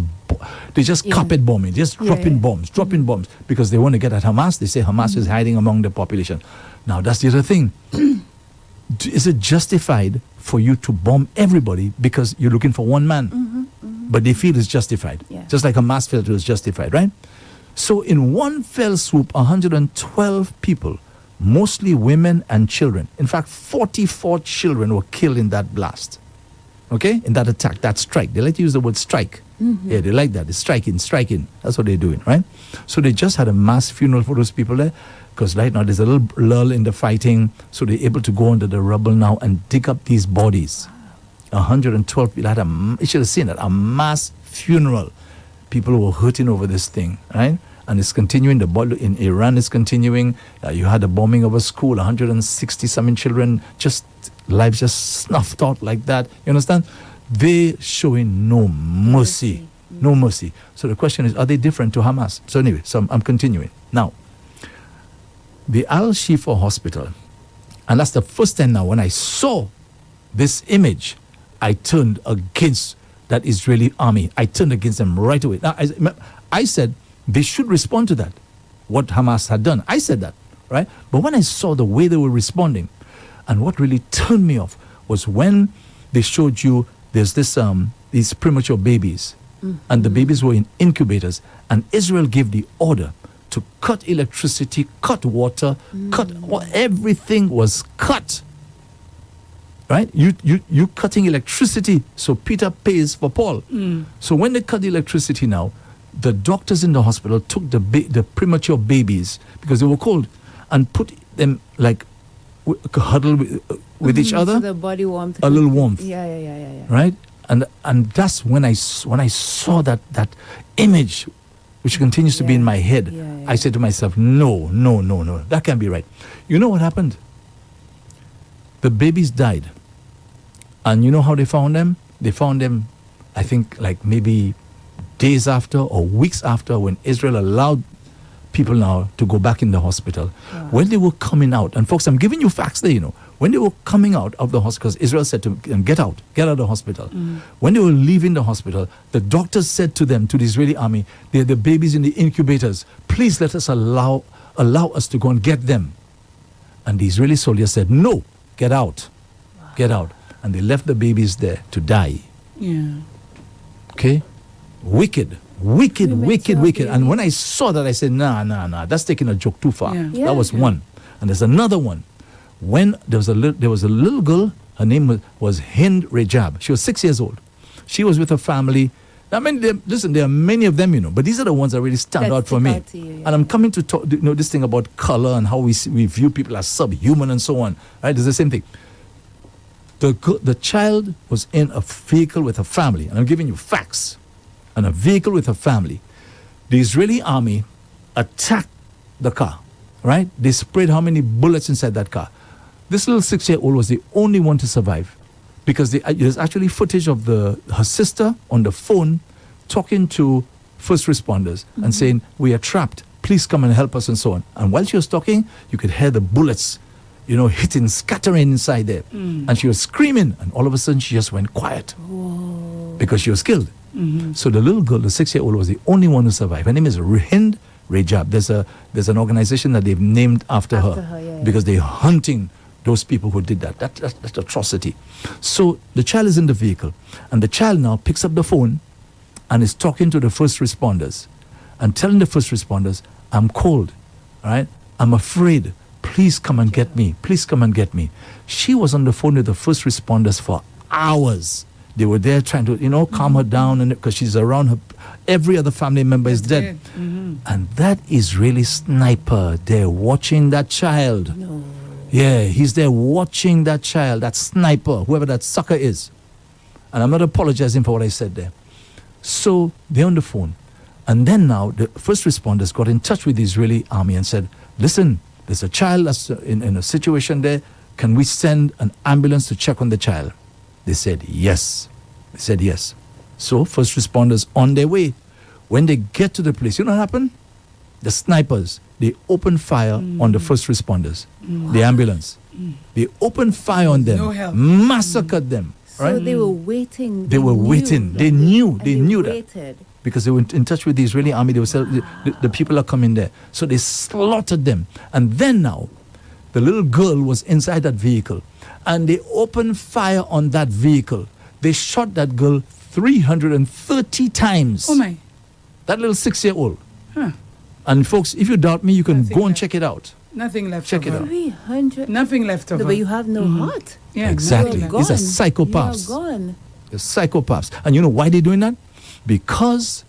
Yeah. carpet bombing, just dropping Yeah. bombs, bombs, because they want to get at Hamas. They say Hamas is hiding among the population. Now, that's the other thing. Is it justified for you to bomb everybody because you're looking for one man? But they feel it's justified. Yeah. Just like Hamas felt it was justified, right? So in one fell swoop, 112 people, mostly women and children. In fact, 44 children were killed in that blast. Okay? In that attack, that strike. They like to use the word strike. Yeah, they like that. It's striking. That's what they're doing, right? So they just had a mass funeral for those people there. Because right now there's a little lull in the fighting. So they're able to go under the rubble now and dig up these bodies. 112 people had you should have seen it, a mass funeral. People were hurting over this thing, right? And it's continuing. The bomb in Iran is continuing. You had a bombing of a school, 160-something children, lives just snuffed out like that. You understand? They're showing no mercy. No mercy. So the question is, are they different to Hamas? So anyway, I'm continuing. Now, the Al-Shifa hospital, and that's the first time now when I saw this image, I turned against that Israeli army. I turned against them right away. Now, I said they should respond to that, what Hamas had done. I said that, right? But when I saw the way they were responding, and what really turned me off was when they showed you there's these premature babies, and the babies were in incubators, and Israel gave the order to cut electricity, cut water, everything was cut. Right? You cutting electricity, so Peter pays for Paul. So when they cut the electricity now, the doctors in the hospital took the premature babies, because they were cold, and put them like huddled with each other. So the body warmth. A little warmth. Yeah. Right? And that's when I saw that image, which continues to be in my head. I said to myself, no, that can't be right. You know what happened? The babies died. And you know how they found them? They found them, I think, like maybe days after or weeks after, when Israel allowed people now to go back in the hospital. When they were coming out, and folks, I'm giving you facts there, when they were coming out of the hospital, because Israel said to them, get out of the hospital. When they were leaving the hospital, the doctors said to them, to the Israeli army, they're the babies in the incubators, please let us allow us to go and get them. And the Israeli soldiers said, no, get out. And they left the babies there to die. Yeah. Okay? Wicked. And when I saw that, I said, nah, that's taking a joke too far. Yeah. That was one. And there's another one. When there was a little girl, her name was Hind Rejab. She was 6 years old. She was with her family. I mean, there are many of them, but these are the ones that really stand out for me. And I'm coming to talk, this thing about color and how we view people as subhuman and so on. Right? It's the same thing. The child was in a vehicle with her family, and I'm giving you facts. And a vehicle with her family. The Israeli army attacked the car, right? They sprayed how many bullets inside that car? This little 6-year-old was the only one to survive, because there's actually footage of her sister on the phone talking to first responders and saying, we are trapped, please come and help us, and so on. And while she was talking, you could hear the bullets hitting, scattering inside there. And she was screaming, and all of a sudden she just went quiet. Because she was killed. So the little girl, the 6-year-old, was the only one who survived. Her name is Hind Rejab. There's an organization that they've named after her because they're hunting those people who did that. That's atrocity. So the child is in the vehicle, and the child now picks up the phone and is talking to the first responders and telling the first responders, I'm cold, all right? I'm afraid. Please come and get me. Please come and get me. She was on the phone with the first responders for hours. They were there trying to, calm her down, and because she's around her, every other family member is dead. And that Israeli sniper there watching that child. No. Yeah, he's there watching that child, that sniper, whoever that sucker is. And I'm not apologizing for what I said there. So they're on the phone. And then now the first responders got in touch with the Israeli army and said, listen, there's a child that's in a situation there. Can we send an ambulance to check on the child? They said yes. So first responders on their way. When they get to the place, you know what happened? The snipers, they opened fire on the first responders, the ambulance. They opened fire on them, No help. massacred them. Right? So they were waiting. They were waiting. They knew that. Waited. Because they were in touch with the Israeli army. They were the people are coming there. So they slaughtered them. And then now, the little girl was inside that vehicle. And they opened fire on that vehicle. They shot that girl 330 times. Oh my. That little 6-year-old. Huh. And folks, if you doubt me, you can Nothing go and left. check it out. Nothing left Check of it her. out. 300. Nothing left of No, her. but you have no heart. Yeah, Exactly. nothing These left. are psychopaths. You are gone. They're psychopaths. And you know why they're doing that? Because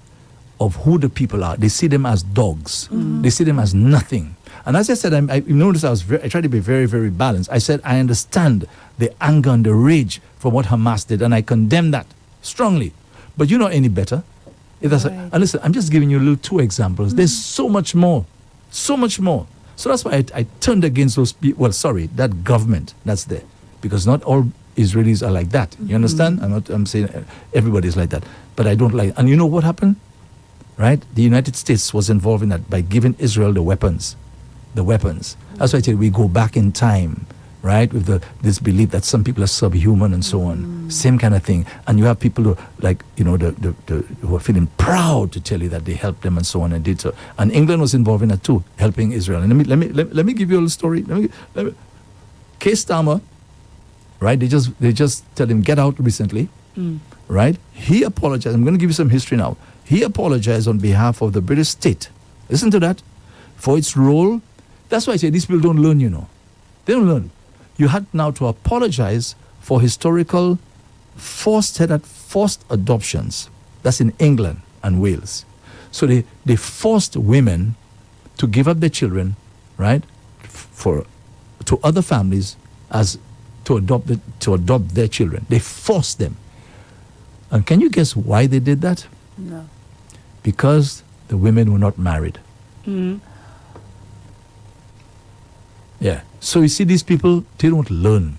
of who the people are. They see them as dogs. They see them as nothing. And as I said, you notice I tried to be very, very balanced. I said, I understand the anger and the rage for what Hamas did, and I condemn that strongly. But you're not any better. And listen, I'm just giving you two examples. There's so much more. So much more. So that's why I turned against those people. Well, sorry, that government that's there. Because not all Israelis are like that. You understand? I'm saying everybody's like that. But I don't like. And you know what happened? Right? The United States was involved in that by giving Israel the weapons. The weapons. That's why I tell you, we go back in time, right? With this belief that some people are subhuman and so on. Same kind of thing. And you have people who, like, you know, who are feeling proud to tell you that they helped them and so on and did so. And England was involved in that too, helping Israel. And let me give you a little story. Keir Starmer, right? They just tell him get out recently, right? He apologized. I'm going to give you some history now. He apologized on behalf of the British state. Listen to that. For its role. That's why I say these people don't learn, you know. They don't learn. You had now to apologize for historical forced adoptions. That's in England and Wales. So they forced women to give up their children, right, to other families as to adopt their children. They forced them. And can you guess why they did that? No. Because the women were not married. Yeah. So you see, these people, they don't learn.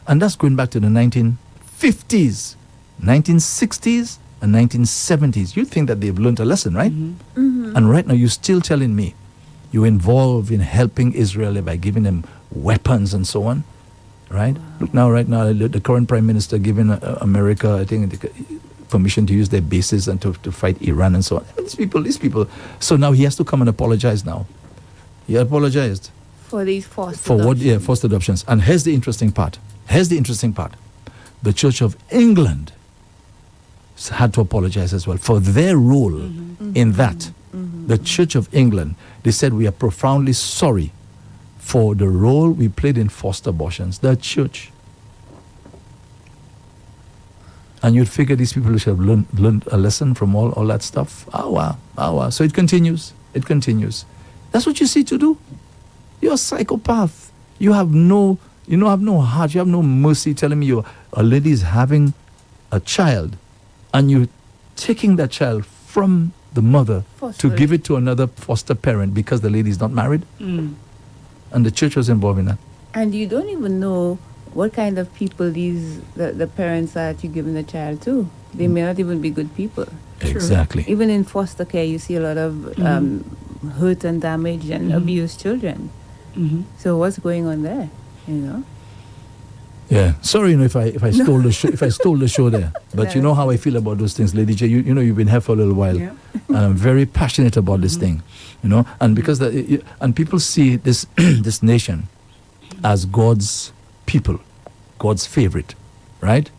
And that's going back to the 1950s, 1960s, and 1970s. You think that they've learned a lesson, right? And right now, you're still telling me you're involved in helping Israel by giving them weapons and so on, right? Wow. Look now, right now, the current prime minister giving America, I think, permission to use their bases and to fight Iran and so on. These people. So now he has to come and apologize now. He apologized. For these forced adoptions. What? Yeah, forced adoptions. And here's the interesting part. The Church of England had to apologize as well for their role in that. The Church of England, they said, we are profoundly sorry for the role we played in forced abortions. The church. And you'd figure these people should have learned a lesson from all that stuff. Oh wow. So it continues. That's what you see to do. You're a psychopath. You have no heart. You have no mercy. Telling me a lady is having a child, and you're taking that child from the mother to give it to another foster parent because the lady is not married. And the church was involved in that. And you don't even know what kind of people the parents are that you're giving the child to. They may not even be good people. Exactly. Even in foster care, you see a lot of hurt and damaged and abused children. So what's going on there? You know. Yeah. Sorry, if I stole the show, if I stole the show there, but you know how I feel about those things, Lady J. You know you've been here for a little while, and I'm very passionate about this thing, you know, and because and people see this this nation as God's people, God's favorite, right?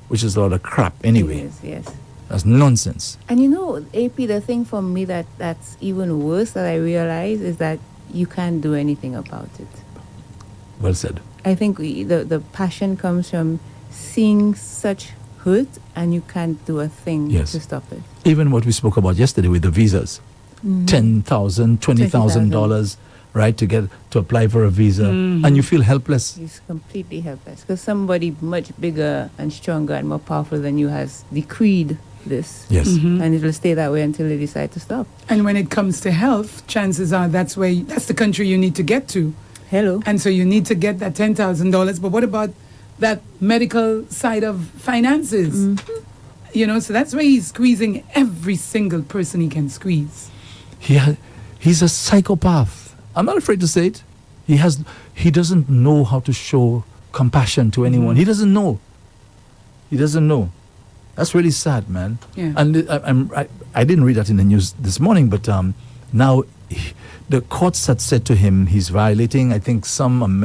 Which is a lot of crap anyway. Yes. That's nonsense. And you know, AP, the thing for me that's even worse that I realize is that you can't do anything about it. Well said. I think the passion comes from seeing such hurt and you can't do a thing to stop it. Even what we spoke about yesterday with the visas. $10,000, $20,000, right, to apply for a visa, and you feel helpless. You're completely helpless because somebody much bigger and stronger and more powerful than you has decreed this. Yes. And it'll stay that way until they decide to stop. And when it comes to health, chances are that's the country you need to get to. Hello. And so you need to get that $10,000. But what about that medical side of finances? You know, so that's why he's squeezing every single person he can squeeze. He's a psychopath. I'm not afraid to say it. He doesn't know how to show compassion to anyone. He doesn't know. That's really sad, man. Yeah. And I didn't read that in the news this morning, but now the courts had said to him he's violating, I think, something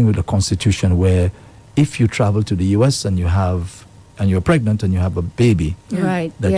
with the Constitution, where if you travel to the U.S. and you're pregnant and you have a baby, right? That he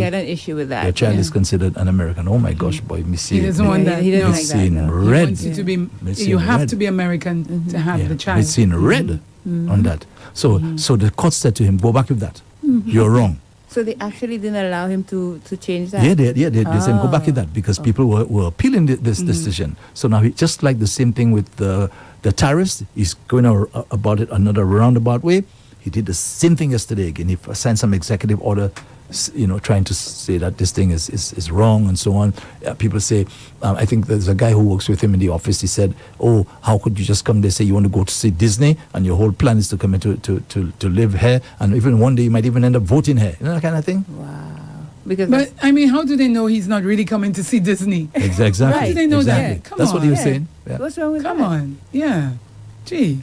had an issue with that. Your child is considered an American. Oh my gosh, boy, me see. He doesn't want that. He doesn't it's like that. in red. He wants you to be. You have to be American to have the child. It's in red. on that. So so the court said to him, go back with that. You're wrong. So they actually didn't allow him to change that? Yeah, they said go back with that because people were appealing this decision. So now just like the same thing with the tariffs, he's going about it another roundabout way. He did the same thing yesterday again. He signed some executive order, trying to say that this thing is wrong and so on. People say, I think there's a guy who works with him in the office. He said, oh, how could you just come there, say you want to go to see Disney and your whole plan is to come in to live here, and even one day you might even end up voting here. You know that kind of thing? Wow. But I mean, how do they know he's not really coming to see Disney? Exactly. How do they know exactly. that? Come That's on. what he was saying. Yeah. What's wrong with Come that? on. Yeah. Gee.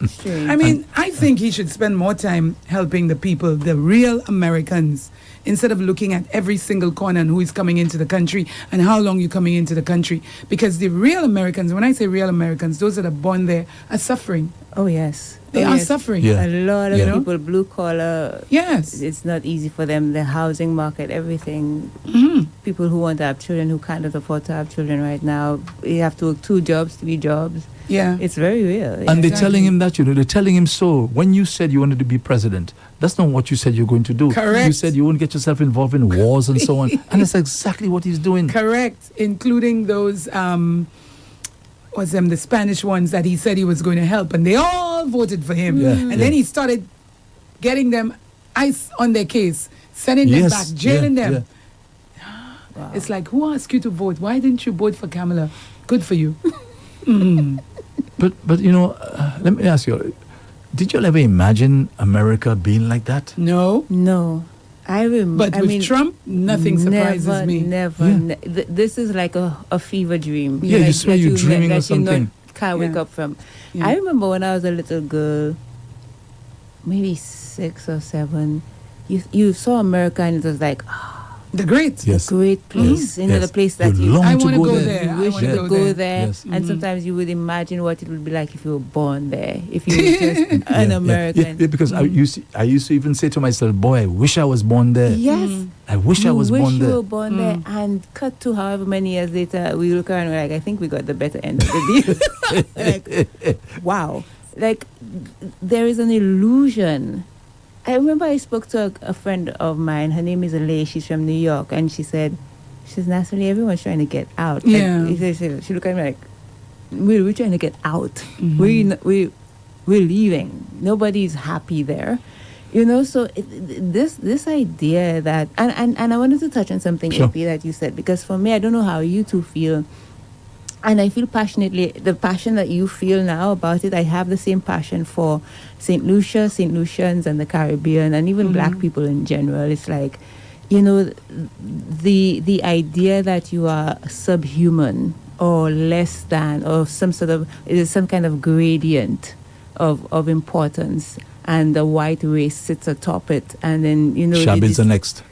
Strange. I mean, I think he should spend more time helping the people, the real Americans, instead of looking at every single corner and who is coming into the country and how long you're coming into the country. Because the real Americans, when I say real Americans, those that are born there are suffering. Oh, yes. They Oh, are yes. suffering. Yeah. A lot of Yeah. people, blue collar, Yes. it's not easy for them. The housing market, everything. Mhm. People who want to have children who can't afford to have children right now. You have to work 2 jobs, 3 jobs. Yeah. It's very real. And they're Exactly. telling him that, they're telling him so. When you said you wanted to be president, that's not what you said you're going to do. Correct. You said you won't get yourself involved in wars and so on. And that's exactly what he's doing. Correct. Including those, the Spanish ones that he said he was going to help. And they all voted for him. Yeah. And Yeah. then he started getting them ice on their case, sending them Yes. back, jailing Yeah. them. Wow. It's like, who asked you to vote? Why didn't you vote for Kamala? Good for you. Mm. But let me ask you, did you ever imagine America being like that? No. No. I But with Trump, nothing surprises never, me. Never. Yeah. This is like a fever dream. Yeah, you Like, swear that you're dreaming that of something. You can't wake Yeah. up from. Yeah. I remember when I was a little girl, maybe 6 or 7, you saw America and it was like, The great. Yes. great place. You know, Yes. the place that You you long I to want to go go there. there. you I wish want you to could go go there. there. Yes. And sometimes you would imagine what it would be like if you were born there, if you were just an American. Yeah, because I used to even say to myself, boy, I wish I was born there. Yes. I wish I was born you there. were born there, and cut to however many years later, we look around and we're like, I think we got the better end of the deal. Like, wow. Like, there is an illusion. I remember I spoke to a friend of mine. Her name is Alay. She's from New York, and she said, Natalie, everyone's trying to get out. Yeah. Like, she looked at me like, we're trying to get out. Mhm. We're leaving. Nobody's happy there. So this idea that, and I wanted to touch on something, Sure. AP, that you said, because for me, I don't know how you two feel, and I feel passionately, the passion that you feel now about it, I have the same passion for St. Lucia, St. Lucians, and the Caribbean, and even black people in general. It's like, the idea that you are subhuman or less than, or some kind of gradient of importance, and the white race sits atop it, and then Shabins are next.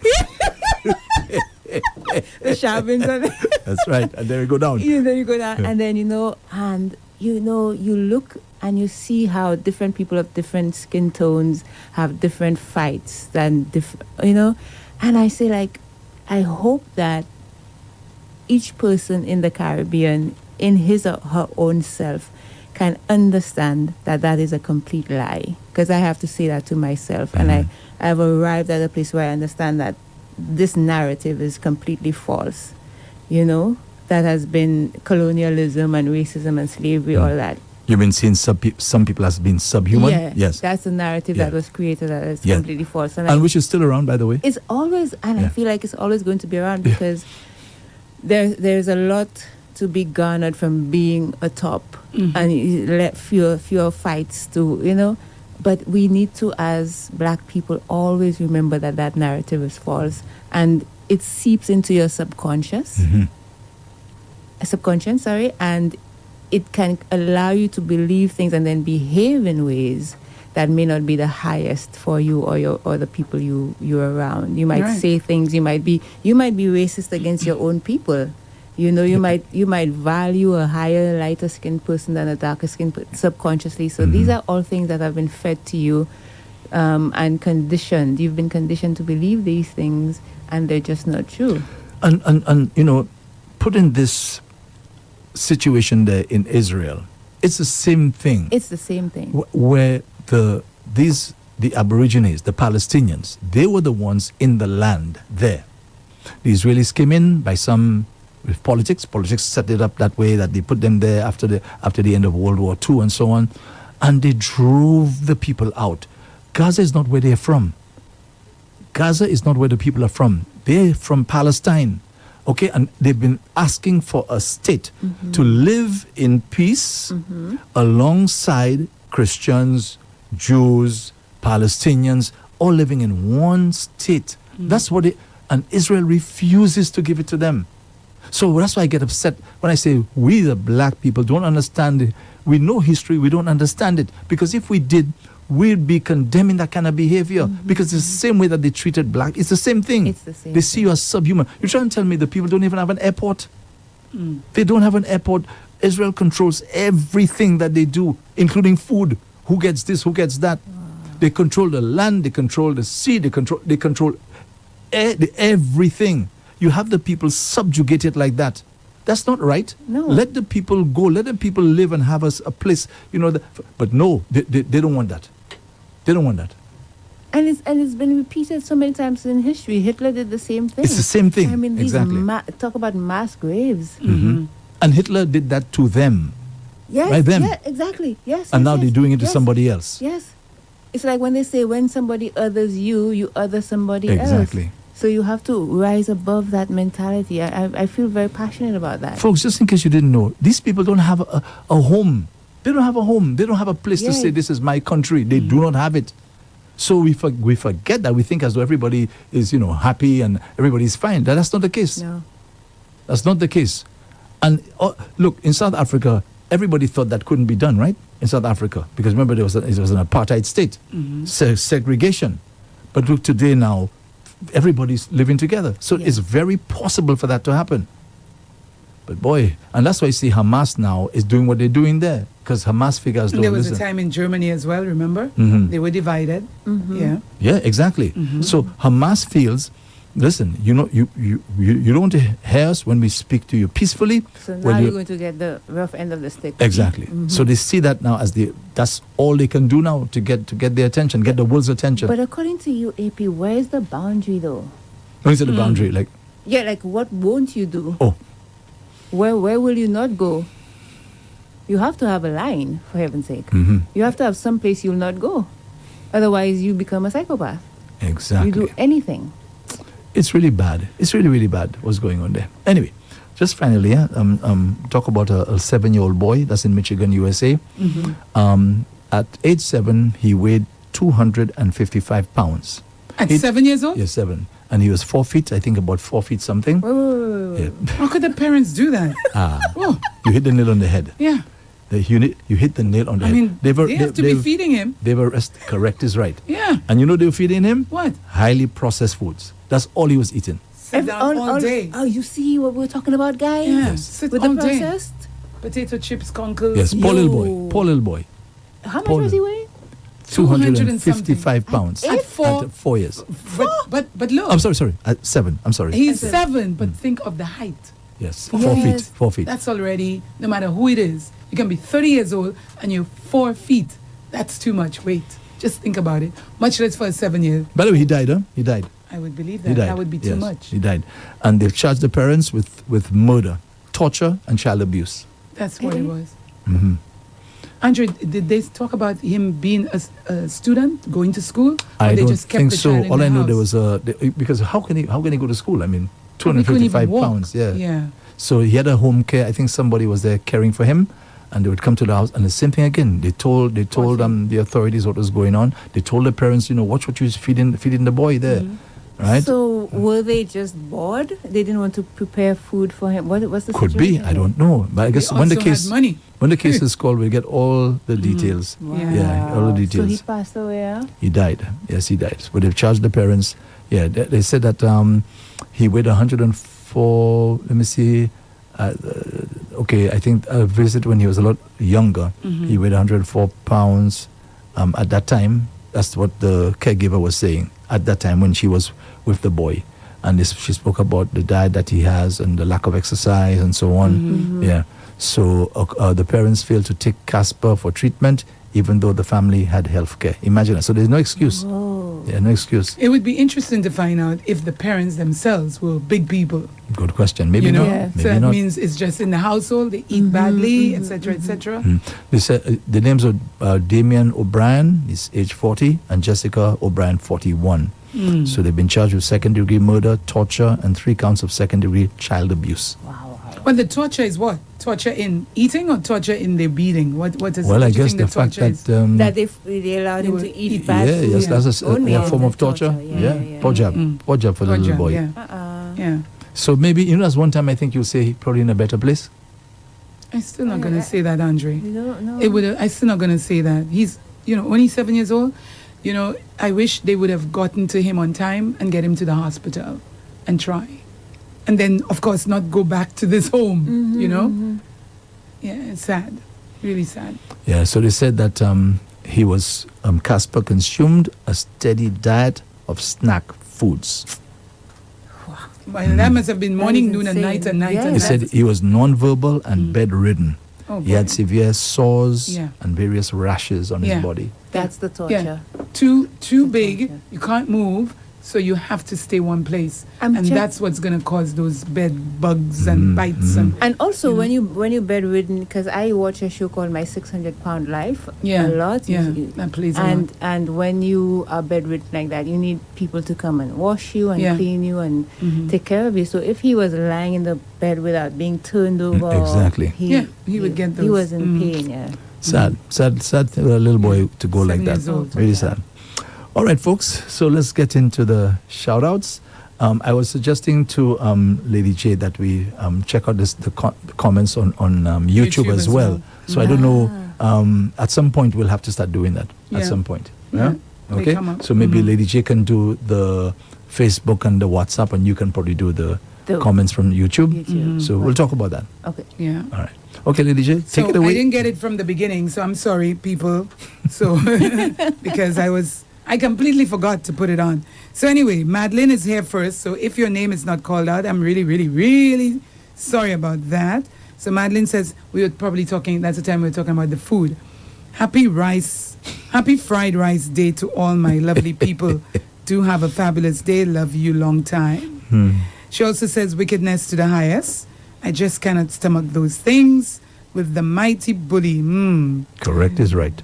the Shabins are That's right. And there we go down. there you go down, Yeah. and then you look and you see how different people of different skin tones have different fights and and I say, like, I hope that each person in the Caribbean, in his or her own self, can understand that is a complete lie. Because I have to say that to myself. And I've arrived at a place where I understand that this narrative is completely false. That has been colonialism and racism and slavery, all that. You've been seeing some people as being subhuman? Yeah, Yes. that's the narrative Yeah. that was created that is Yeah. completely false. And which is still around, by the way. It's always, and Yeah. I feel like it's always going to be around, Yeah. because there's a lot to be garnered from being atop, and you let fewer fights to, but we need to, as black people, always remember that narrative is false, and it seeps into your subconscious, and it can allow you to believe things and then behave in ways that may not be the highest for you or the people you're around. You might Right. say things. You might be racist against your own people. You might value a higher, lighter skinned person than a darker skinned subconsciously. So these are all things that have been fed to you and conditioned. You've been conditioned to believe these things, and they're just not true. And put in this situation there in Israel, It's the same thing. It's the same thing. Where the Aborigines, the Palestinians, they were the ones in the land there. The Israelis came in by some with politics. Politics set it up that way that they put them there after the end of World War II and so on, and they drove the people out. Gaza is not where they're from. Gaza is not where the people are from. They're from Palestine. Okay, and they've been asking for a state to live in peace alongside Christians, Jews, Palestinians, all living in one state. That's what and Israel refuses to give it to them. So that's why I get upset when I say we, the black people, don't understand it. We know history, we don't understand it. Because if we did, we'd be condemning that kind of behavior. Because it's the same way that they treated black. It's the same thing. It's the same They see you as subhuman. You're trying to tell me the people don't even have an airport? They don't have an airport. Israel controls everything that they do, including food. Who gets this, who gets that? They control the land, they control the sea, they control everything. You have the people subjugated like that. That's not right. No. Let the people go. Let the people live and have a place. But no, they don't want that. They don't want that. And it's been repeated so many times in history. Hitler did the same thing. It's the same thing. I mean, these exactly. talk about mass graves. And Hitler did that to them. Yes, By them. yeah, exactly. Yes. And yes, now yes, they're doing it to yes, somebody else. Yes. It's like when they say when somebody others you, you other somebody else. Exactly. So you have to rise above that mentality. I feel very passionate about that. Folks, just in case you didn't know, these people don't have a home. They don't have a home. They don't have a place to Yeah. say, this is my country. They do not have it. So we forget that. We think as though everybody is, happy and everybody's fine. That's not the case. No. That's not the case. And look, in South Africa, everybody thought that couldn't be done, right? In South Africa. Because remember, it was an apartheid state. Segregation. But look, today now, everybody's living together. So Yeah. it's very possible for that to happen. But boy, and that's why you see Hamas now is doing what they're doing there. Because Hamas figures, And there was a time in Germany as well, remember? They were divided. Yeah. Yeah, exactly. So Hamas feels, listen, you don't want to hear us when we speak to you peacefully. So when now you- you're going to get the rough end of the stick. Exactly. So they see that now as that's all they can do now to get their attention, get the world's attention. But according to you, AP, where is the boundary though? When you say the boundary, like, Yeah, like what won't you do? oh, Where will you not go? You have to have a line, for heaven's sake. You have to have some place you'll not go. Otherwise, you become a psychopath. exactly. You do anything. It's really bad. It's really, really bad what's going on there. Anyway, just finally, talk about a 7-year-old boy that's in Michigan, USA. At age 7, he weighed 255 pounds. At It- 7 years old? Yes, 7. And he was 4 feet, I think about 4 feet something. Wait. Yeah. How could the parents do that? Oh, You hit the nail on the head. yeah. You hit the nail on the I head. mean, they have to be feeding him. They were correct is right. Yeah. And you know they were feeding him? What? Highly processed foods. That's all he was eating. Sit down all day. Oh, you see what we're talking about, guys? Yeah. Yes. Sit With all the day. processed? Potato chips, conkles. Yes, poor little boy. Yo. Poor little boy. How much Paul- was he weighing? 200 and 255 pounds. At 4. At 4 years. But look. I'm sorry. At 7. I'm sorry. He's 7, but think of the height. Yes. Yes. 4 feet. 4 feet. That's already, no matter who it is, you can be 30 years old and you're 4 feet. That's too much weight. Just think about it. Much less for a 7-year. By the way, he died, huh? He died. I would believe He that. died. That would be too Yes, much. He died. And they've charged the parents with murder, torture, and child abuse. That's what it was. Mm-hmm. Andre, did they talk about him being a student, going to school? Or I they don't just kept think the so. child in All the I know house? there was because how can he go to school? I mean, Probably couldn't even 255 walk. pounds. Yeah. Yeah. So he had a home care. I think somebody was there caring for him, and they would come to the house, and the same thing again. They told the authorities what was going on. They told the parents, watch what you're feeding the boy there, right? So were they just bored? They didn't want to prepare food for him. What's the Could situation? be. I don't know. But I guess They when the also case had money. when the case is called, we'll get all the details. Wow. Yeah, all the So he details. passed away. Huh? He died. Yes, he died. But they've charged the parents. Yeah, they said that he weighed 104. Let me see. Okay, I think I visited when he was a lot younger. He weighed 104 pounds. At that time, that's what the caregiver was saying. At that time, when she was with the boy, and she spoke about the diet that he has and the lack of exercise and so on. Yeah. So the parents failed to take Casper for treatment, even though the family had health care. Imagine that. So there's no excuse. Oh. Yeah, no excuse. It would be interesting to find out if the parents themselves were big people. Good question. Maybe you know, not. Yeah. Maybe so that not. means it's just in the household, they eat badly, etc., etc. They said the names of Damien O'Brien, is age 40, and Jessica O'Brien, 41. So they've been charged with second-degree murder, torture, and 3 counts of second-degree child abuse. Wow. Well, the torture is what? Torture in eating or torture in their beating? What is? Well, what I do you guess think the fact torture is? that That they allowed They him will to eat eat- bad yeah, food. yes, that's Only a form after of torture. Yeah. Torture for the little boy. Yeah. Yeah. So maybe, that's one time I think you'll say probably in a better place. I'm still not going to say that, Andre. No. It would. I'm still not going to say that. He's, only 7 years old. I wish they would have gotten to him on time and get him to the hospital and try. And then, of course, not go back to this home, Yeah, it's sad. Really sad. Yeah, so they said that he was, Casper consumed a steady diet of snack foods. Well, that must have been morning, is noon, and insane. night, and night, Yeah. and He night. said he was non-verbal and bedridden. Oh, He had boy. severe sores Yeah. and various rashes on Yeah. his body. That's the Yeah. torture. Too big, torture. you can't move, so you have to stay one place. I'm And check- that's what's going to cause those bed bugs and bites. And also You know. when you're bedridden, because I watch a show called My 600-Pound Life Yeah, a lot. yeah, that plays a lot. And when you are bedridden like that, you need people to come and wash you and Yeah. clean you and Mhm. take care of you. So if he was lying in the bed without being turned over, exactly. He would get He those. was in pain. Yeah. Sad for a little boy to go like 7 that. years old. Really sad. All right, folks. So let's get into the shout-outs. I was suggesting to Lady J that we check out the comments on YouTube as well. So I don't know. At some point, we'll have to start doing that. At Yeah. some point. Yeah. They Okay. come up. So maybe Mhm. Lady J can do the Facebook and the WhatsApp, and you can probably do the The comments from YouTube. YouTube. So we'll talk about that. Okay. Yeah. All right. Okay, Lady J, take So it away. I didn't get it from the beginning, so I'm sorry, people. So because I completely forgot to put it on. So anyway, Madeline is here first. So if your name is not called out, I'm really, really, really sorry about that. So Madeline says we were probably talking. That's the time we were talking about the food. Happy fried rice day to all my lovely people. Do have a fabulous day. Love you long time. She also says wickedness to the highest. I just cannot stomach those things with the mighty bully. Correct is right.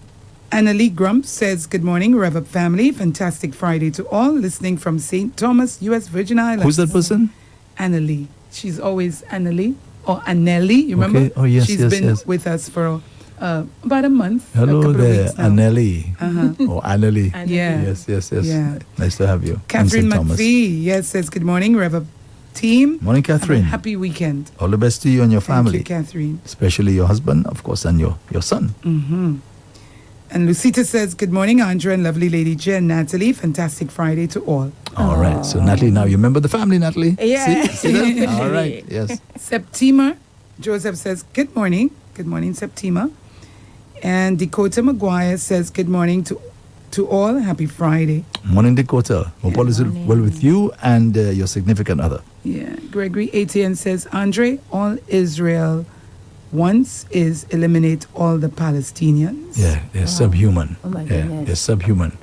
Annalie Grump says, good morning, REV-UP family. Fantastic Friday to all. Listening from St. Thomas, U.S. Virgin Islands. Who's that person? Annalie. She's always Annalie or Anneli. You remember? Okay. Oh, yes, She's yes, been yes. with us for about a month. a Hello couple there, of weeks now. Anneli. Or Annalie. Yeah. Yes. Yeah. Nice to have you. Catherine I'm St. Thomas. McPhee, yes, says, good morning, REV-UP team. Morning, Have a Catherine. happy weekend. All the best to you and your Thank family, you, Catherine. especially your husband, of course, and your son. And Lucita says, good morning, Andrea and lovely Lady J and Natalie. Fantastic Friday to all. All right. So, Natalie, now you remember the family, Natalie? Yeah. See that? All right. Yes. Septima Joseph says, good morning. Good morning, Septima. And Dakota McGuire says, good morning to all. Happy Friday. Morning, Dakota. Hope all is well with you and your significant other. Yeah. Gregory ATN says, Andre, all Israel wants is eliminate all the Palestinians. Yeah, they're subhuman. Oh, my Yeah, goodness. they're subhuman.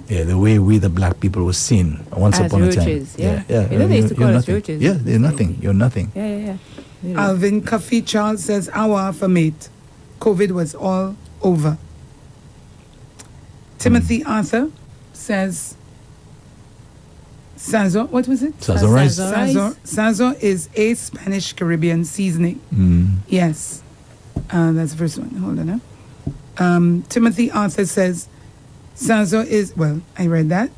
Yeah, the way we, the black people, were seen once As upon a time. roaches, yeah. Yeah. You know they used to you're call us nothing. roaches. Yeah, they're nothing. You're nothing. Yeah. Really. Alvin Coffee Charles says, our affirmate. COVID was all over. Timothy Arthur says, Sazon, what was it? Sazon rice. Sazon is a Spanish Caribbean seasoning. Yes. That's the first one. Hold on now. Timothy Arthur says, Sazon is, well, I read that.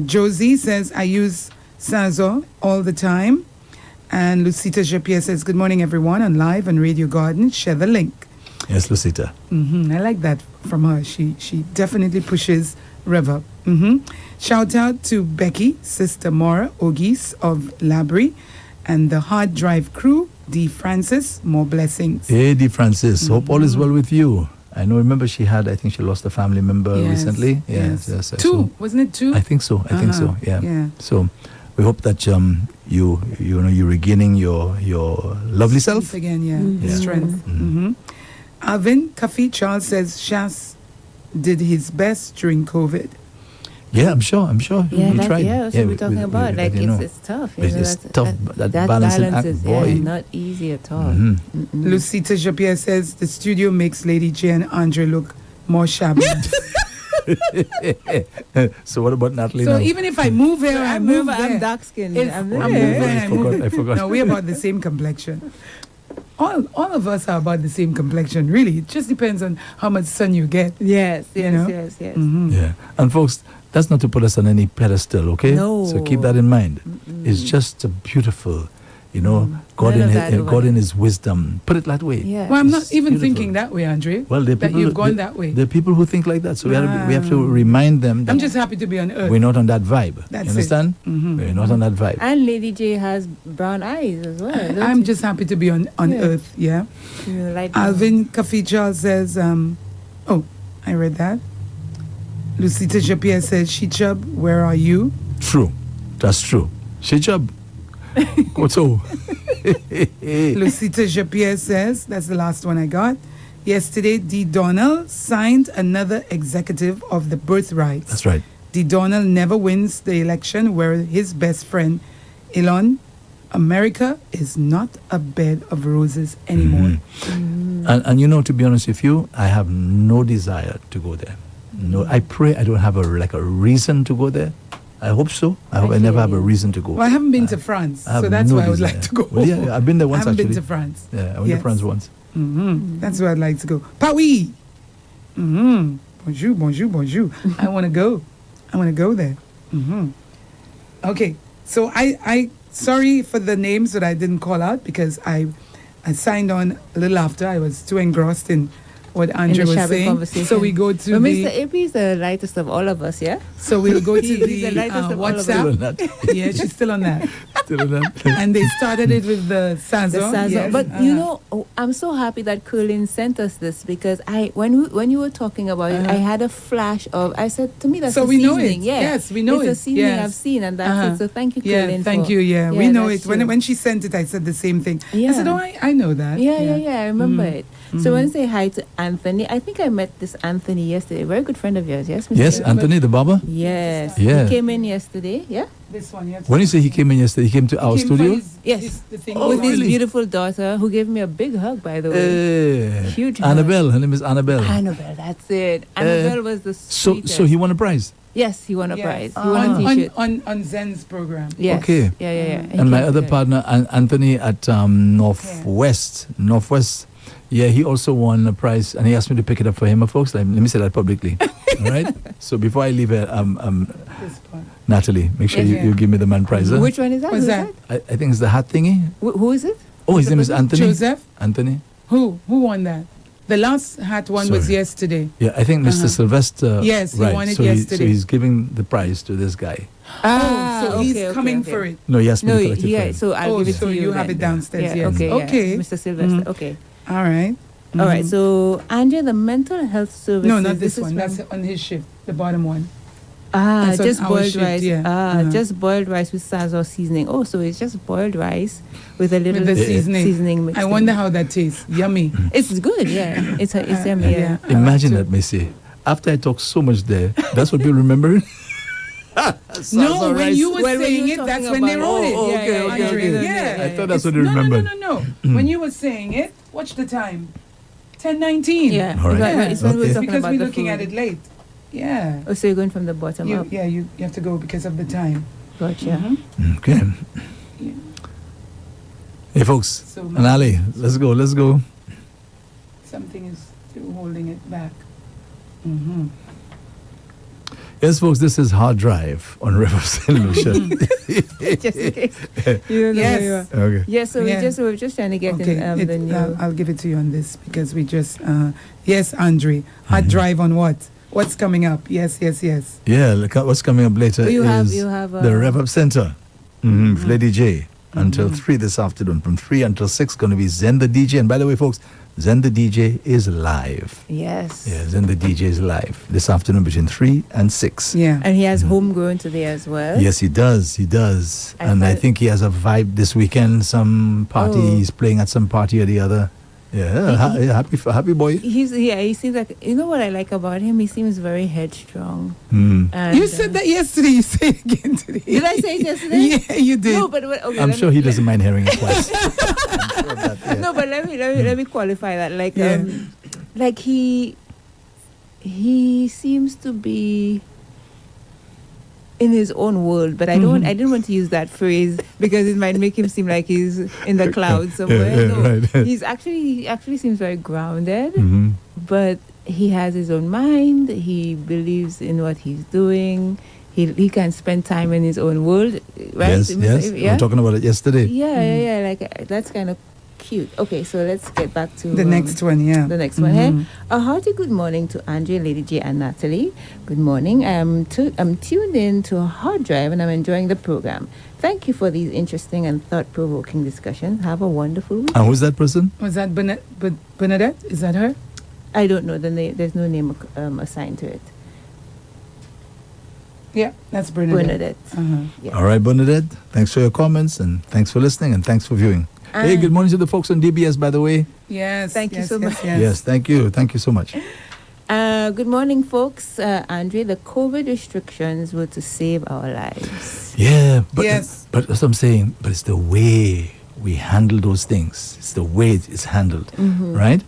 Josie says, I use Sazon all the time. And Lucita Japierre says, good morning, everyone, on live on Radio Garden. Share the link. Yes, Lucita. I like that from her. She definitely pushes REV-UP. Shout out to Becky, Sister Maura Ogis of Labrie, and the Harddrive crew, D. Francis. More blessings. Hey, Di Francis. Hope all is well with you. I know, remember I think she lost a family member Yes, recently. yes. Yes. Two, wasn't it two? I think so. Yeah. Yeah. So we hope that you're regaining your lovely self. Strength again, yeah. Strength. Alvin Kafi Charles says Shas did his best during COVID. Yeah, I'm sure. Yeah, he that's, tried. that's what we're talking about. Like, it's tough. You know, It's tough. That balancing act, is boy. not easy at all. Lucita Japierre says the studio makes Lady J and Andre look more shabby. So what about Natalie So now? even if I move here, I move there. I'm dark skinned. I'm there. moving. I forgot. No, we're about the same complexion. All of us are about the same complexion, really. It just depends on how much sun you get. Yes, You know? yes. Yeah. And folks, that's not to put us on any pedestal, okay? No. So keep that in mind. It's just a beautiful, God None in of that over God in there. His wisdom. Put it that way. Yeah. Well, I'm It's not even beautiful. thinking that way, Andre. Well, there are that people you've gone that way. There are people who think like that. So we have to remind them that I'm just happy to be on Earth. we're not on that vibe. That's you understand? We're not on that vibe. And Lady J has brown eyes as well. don't I'm you? just happy to be on Yeah. Earth, yeah. Light Alvin Kafi Charles says, I read that. Lucita Japierre says, Shichub, where are you? True. That's true. Shijab. What's all? Lucita Japierre says, that's the last one I got. Yesterday, D. Donnell signed another executive of the birthright. That's right. D. Donnell never wins the election where his best friend, Elon, America is not a bed of roses anymore. And to be honest with you, I have no desire to go there. No, I pray I don't have a reason to go there. I hope so. I hope I never have a reason to go. Well, I haven't been to France, I have so that's no why I would desire. like to go. Well, yeah, I've been there once I haven't actually. been to France. Yeah, I went Yes. to France once. That's where I'd like to go. Paris! Bonjour, bonjour, bonjour. I want to go there. Okay, so I sorry for the names that I didn't call out because I signed on a little after. I was too engrossed in what Andre was saying. Conversation. So we go to But the... Mr. AP is the lightest of all of us, yeah? So we'll go to He's the the lightest of all of us. Still on WhatsApp. that. Yeah, she's still on that. Still on that. And they started it with the Sazo. The Sazo. Yes. But I'm so happy that Curlin sent us this because when you were talking about it, I had a flash of. I said to me that's So a we know seasoning. it. Yeah. Yes, we know it's it. a seasoning Yes. I've seen, and that's it. So thank you, Yeah, Curlin. thank you. Yeah, we know it. that's true. When she sent it, I said the same thing. I Yeah. said, I know that. Yeah. I remember it. So when I say hi to Anthony, I think I met this Anthony yesterday. Very good friend of yours, yes? Mr. Yes, Anthony the barber. Yes. Yeah. He came in yesterday. Yeah. This one, yes. When you say he came in yesterday, he came to our studio. Yes. The thing Oh, With his really? beautiful daughter, who gave me a big hug, by the way. Huge hug. Annabelle. Her name is Annabelle. Annabelle, that's it. Annabelle was the So sweetest. he won a prize. Yes, he won a Yes. prize. He won a T-shirt. on Zen's program. Yes. Okay. Yeah. He And my came other to- partner, Anthony at Northwest. Yeah, he also won a prize, and he asked me to pick it up for him, folks. Let me say that publicly. All right. So before I leave here, This part. Natalie, make sure Yeah. you give me the man prize. Huh? Which one is that? What's Who's that? I think it's the hat thingy. Who is it? Oh, his name is Anthony. Joseph? Anthony. Who won that? The last hat one was Sorry. yesterday. Yeah, I think Mr. Sylvester. Yes, he right. won it so yesterday. so he's giving the prize to this guy. So he's coming for it. No, he asked me No, to collect it for yeah. him. So I'll Oh, give it so to you. you have then. it downstairs, Yeah, yes. okay. Okay. Yeah. Mr. Sylvester. Mhm. Okay. All right. All right. So Andrea, the mental health services. No, not this is one. from- That's on his shift, the bottom one. That's on just our boiled shift, rice. yeah. Just boiled rice with Sazor seasoning. Oh, so it's just boiled rice with a little With the seasoning. mixed I in. wonder how that tastes. Yummy. It's good, yeah. It's yummy. Yeah. Imagine that, Missy. After I talk so much there, that's what people remember. No, when you were Well, when saying you it, were that's talking when they about- wrote it. Oh, okay, Yeah, okay, Andre, okay. Yeah. I thought that's what they No, remembered. No. When you were saying it, watch the time. 10:19. Yeah. All right. Yeah. It's when we were Okay. talking Because about we're the looking food. at it late. Yeah. Oh, so you're going from the bottom up. You have to go because of the time. Gotcha. Mhm. Okay. Yeah. Hey, folks. So And Ali, let's go. something is still holding it back. Mm-hmm. Yes, folks, this is Harddrive on REV-UP St. Lucia. Just in case. You don't know Yes. where you are. Okay. Yeah, so Yeah. we're just trying to get Okay, in the new. I'll give it to you on this because we just, yes, Andre, Harddrive on what? What's coming up? Yes. Yeah, look at what's coming up later You is have the REV-UP Center. Lady J. until 3 this afternoon. From 3 until 6, going to be Zen the DJ. And by the way, folks, Zen the DJ is live. Yes. Yeah, Zen the DJ is live this afternoon between 3 and 6. Yeah. And he has homegrown today as well. Yes, he does. He does. And I think he has a vibe this weekend. Some party. Oh. He's playing at some party or the other. Yeah, happy boy. He seems like, you know what I like about him? He seems very headstrong. Mm. And, You said that yesterday. You say it again today. Did I say it yesterday? Yeah, you did. No, but okay, I'm let sure me- he doesn't mind hearing it twice. I'm sure that, yeah. No, but let me qualify that. Like Yeah. like he seems to be in his own world, but I didn't want to use that phrase because it might make him seem like he's in the clouds somewhere. Yeah, No, right. he actually seems very grounded, Mhm. but he has his own mind. He believes in what he's doing. He can spend time in his own world, right? Yes, yes. We Yeah. were talking about it yesterday. Yeah. Like that's kind of cute. Okay, so let's get back to The next one, yeah. the next one. Hey, a hearty good morning to Andre, Lady J, and Natalie. Good morning. I'm tuned in to Harddrive and I'm enjoying the program. Thank you for these interesting and thought-provoking discussions. Have a wonderful week. And who's that person? Was that Bernadette? Is that her? I don't know the name. There's no name assigned to it. Yeah, that's Bernadette. Bernadette. Uh-huh. Yeah. All right, Bernadette. Thanks for your comments and thanks for listening and thanks for viewing. Hey, good morning to the folks on DBS, by the way. Yes. Thank you yes, so yes, much. Yes. Yes, thank you. Thank you so much. Good morning, folks. Andre, the COVID restrictions were to save our lives. Yeah, but Yes. but that's what I'm saying. But it's the way we handle those things. It's the way it's handled, right?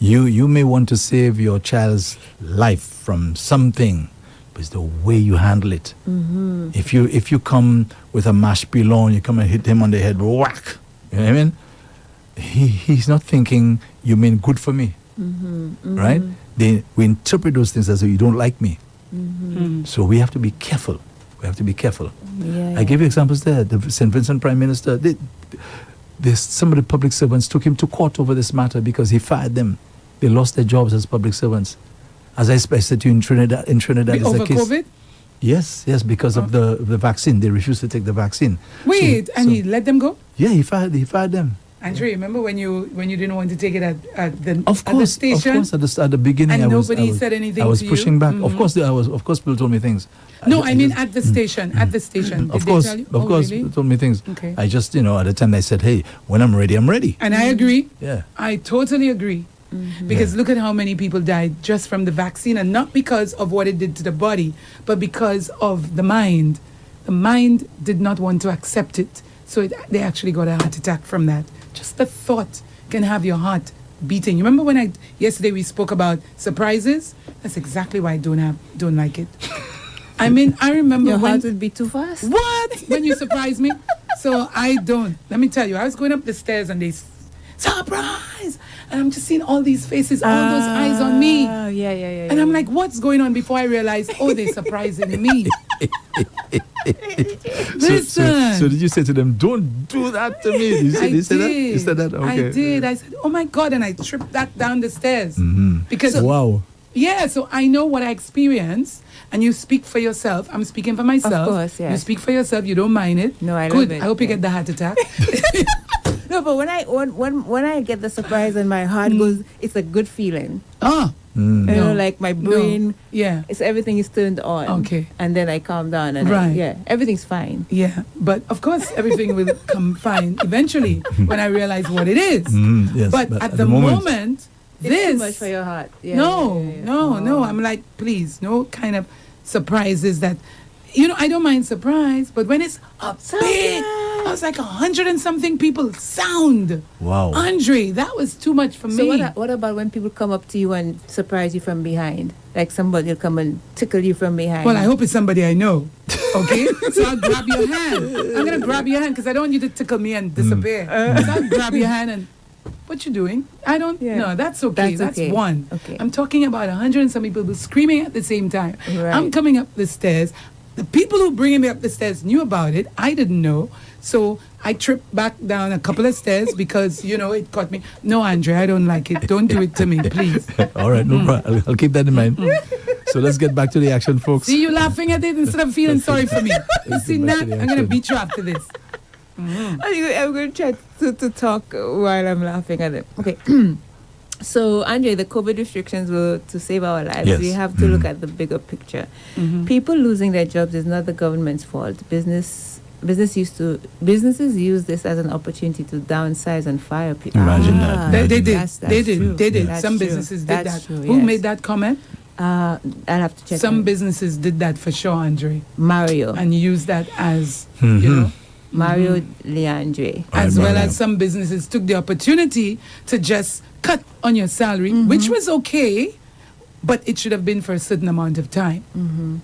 You may want to save your child's life from something, but it's the way you handle it. If you come with a mashed pilon, you come and hit him on the head, whack. You know what I mean? He's not thinking you mean good for me, right? We interpret those things as though you don't like me. So we have to be careful. We have to be careful. Yeah. I gave you examples there. The St. Vincent Prime Minister, some of the public servants took him to court over this matter because he fired them. They lost their jobs as public servants. As I said to you in Trinidad is Over the case. COVID? Yes, because of the vaccine. They refused to take the vaccine. Wait, and he let them go? Yeah, he fired them. Andrew, remember when you didn't want to take it at the Of course, station? at the beginning, And I was nobody said anything I was to you? pushing back. Of course, people told me things. No, I mean just- at the station. At the station. Did Of they course, tell you? of Oh, course, really? they told me things. Okay. I just, at the time I said, hey, when I'm ready, I'm ready. And I agree. Yeah. I totally agree. Because look at how many people died just from the vaccine, and not because of what it did to the body, but because of the mind. The mind did not want to accept it. So they actually got a heart attack from that. Just the thought can have your heart beating. You remember when yesterday we spoke about surprises? That's exactly why I don't like it. I mean, I remember Your when... heart would be too fast. What? When you surprise me? So I don't. Let me tell you, I was going up the stairs and they surprise! And I'm just seeing all these faces, all those eyes on me. Yeah. And I'm like, what's going on? Before I realized, oh, they're surprising me. Listen. So did you say to them, don't do that to me? Did you say, I did you say that? did. You said that? Okay. I did. I said, oh my God. And I tripped back down the stairs. Because, Wow. yeah, so I know what I experienced. And you speak for yourself. I'm speaking for myself. Of course, yes. You speak for yourself. You don't mind it. No, I Good. love it. I hope you Yeah. get the heart attack. No, but when I get the surprise and my heart goes, it's a good feeling. Ah. You know, like my brain, Yeah. it's everything is turned on. Okay. And then I calm down and Right. everything's fine. Yeah, but of course everything will come fine eventually when I realize what it is. Yes, but at the moment, It's this too much for your heart. Yeah, no, yeah. no. I'm like, please, no kind of surprises that, I don't mind surprise, but when it's a big, I was like 100 and something people sound. Wow. Andre, that was too much for So me. what about when people come up to you and surprise you from behind? Like somebody will come and tickle you from behind. Well, I hope it's somebody I know. Okay? So I'll grab your hand. I'm going to grab your hand because I don't want you to tickle me and disappear. So I'll grab your hand and, what you doing? I don't, Yeah. no, that's okay. That's That's okay. one. Okay. I'm talking about 100 and some people screaming at the same time. Right. I'm coming up the stairs. The people who bringing me up the stairs knew about it. I didn't know. So I tripped back down a couple of stairs because, it caught me. No, Andre, I don't like it. Don't do it to me, please. All right, no problem. I'll keep that in mind. So let's get back to the action, folks. See you laughing at it instead of feeling sorry for me. You see, Back Nat, to the I'm going to action. beat you after this. I'm going to try to talk while I'm laughing at it. Okay. So, Andre, the COVID restrictions were to save our lives. Yes. We have to look at the bigger picture. People losing their jobs is not the government's fault. Businesses use this as an opportunity to downsize and fire people. Imagine that. They did. That's They did. true. They did. That's Some true. businesses did That's that. true, Who yes. made that comment? I'll have to check. Some on businesses did that for sure, Andre, Mario. and used that as, you know, Mario Leandre. as Right, well right. as some businesses took the opportunity to just cut on your salary, which was okay, but it should have been for a certain amount of time.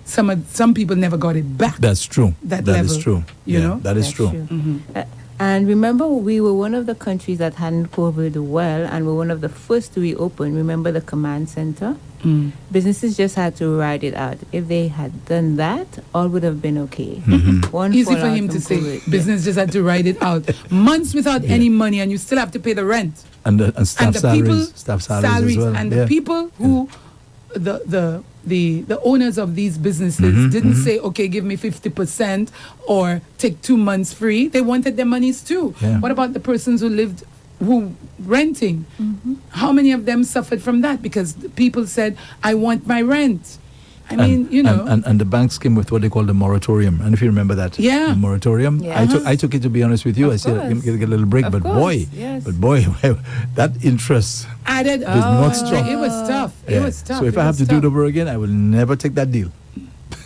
Some people never got it back. That's true. That That is level, true. you Yeah, know? that is That's true. And remember, we were one of the countries that handled COVID well, and we're one of the first to reopen. Remember the command center? Businesses just had to ride it out. If they had done that, all would have been okay. One Easy for fallout him to from say. COVID. Business just had to ride it out. Months without any money, and you still have to pay the rent. And staff And the salaries, people, staff salaries as well. and Yeah. the people who, the owners of these businesses didn't say, okay, give me 50% or take 2 months free. They wanted their monies too. Yeah. What about the persons who renting? How many of them suffered from that? Because the people said, I want my rent. I mean, you know. And the banks came with what they call the moratorium. And if you remember that, Yeah. the moratorium. Yeah. I took it, to be honest with you. Of I said, course. get a little break. Of But course, boy, yes. that interest. Added, not strong. it was tough. It Yeah. was tough. So if It I have was to do it tough. over again, I will never take that deal.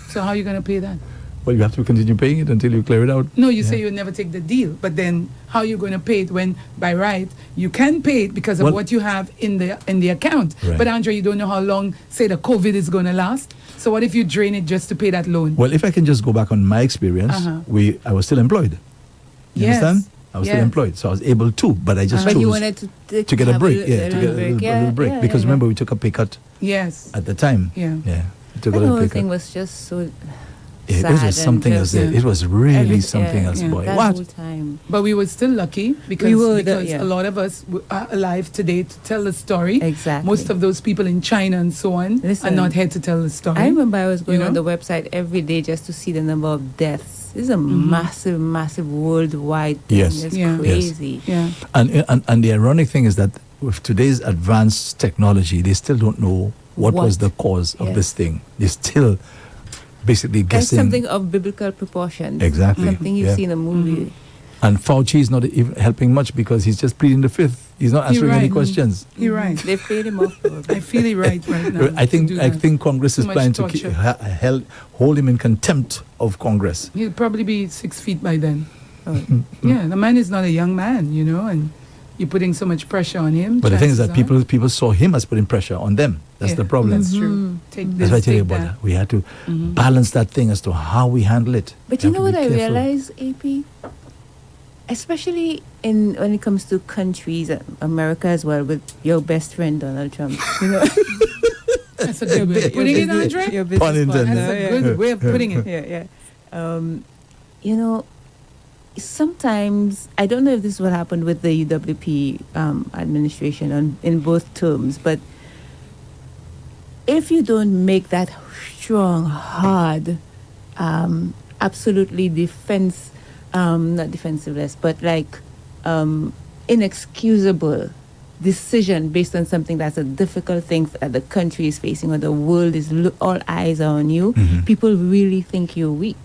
So how are you going to pay that? Well, you have to continue paying it until you clear it out. No, you say Yeah. you'll never take the deal, but then how are you going to pay it when, by right, you can pay it because of Well- what you have in the account. Right. But Andre, you don't know how long, say, the COVID is going to last. So what if you drain it just to pay that loan? Well, if I can just go back on my experience, I was still employed. You Yes. understand? I was still Yes. employed, so I was able to, but I just But chose you wanted to get a have break. a Yeah, to little get a break. little break. Yeah, Because yeah, remember, we took a pay cut Yes. at the time. Yeah. Yeah. We took The a little whole pay thing cut. was just so It sad was and something else. just- It was really every- something else, yeah. boy. That What? whole time. But we were still lucky because, We were, a lot of us are alive today to tell the story. Exactly. Most of those people in China and so on are Listen, not here to tell the story. I remember I was going You on know? the website every day just to see the number of deaths. This is a massive, massive worldwide thing. Yes. It's Yeah. Yes. crazy. Yeah. And the ironic thing is that with today's advanced technology, they still don't know what was What? the cause of Yes. this thing. They're still basically That's guessing. something of biblical proportions. Exactly. Something you Yeah. see in a movie. And Fauci is not even helping much because he's just pleading the fifth. He's not answering any right. questions. You're right. They paid him off. I feel it right now. I think to do I that. think Congress Too is much planning to torture. hold him in contempt of Congress. He'll probably be 6 feet by then. Oh. Yeah, the man is not a young man, you know, and you're putting so much pressure on him. But the thing is chances that are- people saw him as putting pressure on them. That's Yeah, the problem. That's true. Take That's this, why I tell you take about that. that. We had to balance that thing as to how we handle it. But We you have know to what be I careful. realize, AP? Especially when it comes to countries, America as well, with your best friend Donald Trump. You know, That's a good way of putting it, Andre. Your Pun business intended. That's partner, a yeah. good way of putting it. Yeah. You know, sometimes I don't know if this is what happened with the UWP administration in both terms, but if you don't make that strong, hard, absolutely not defensiveless, but like inexcusable decision based on something that's a difficult thing that the country is facing or the world is all eyes are on you, people really think you're weak.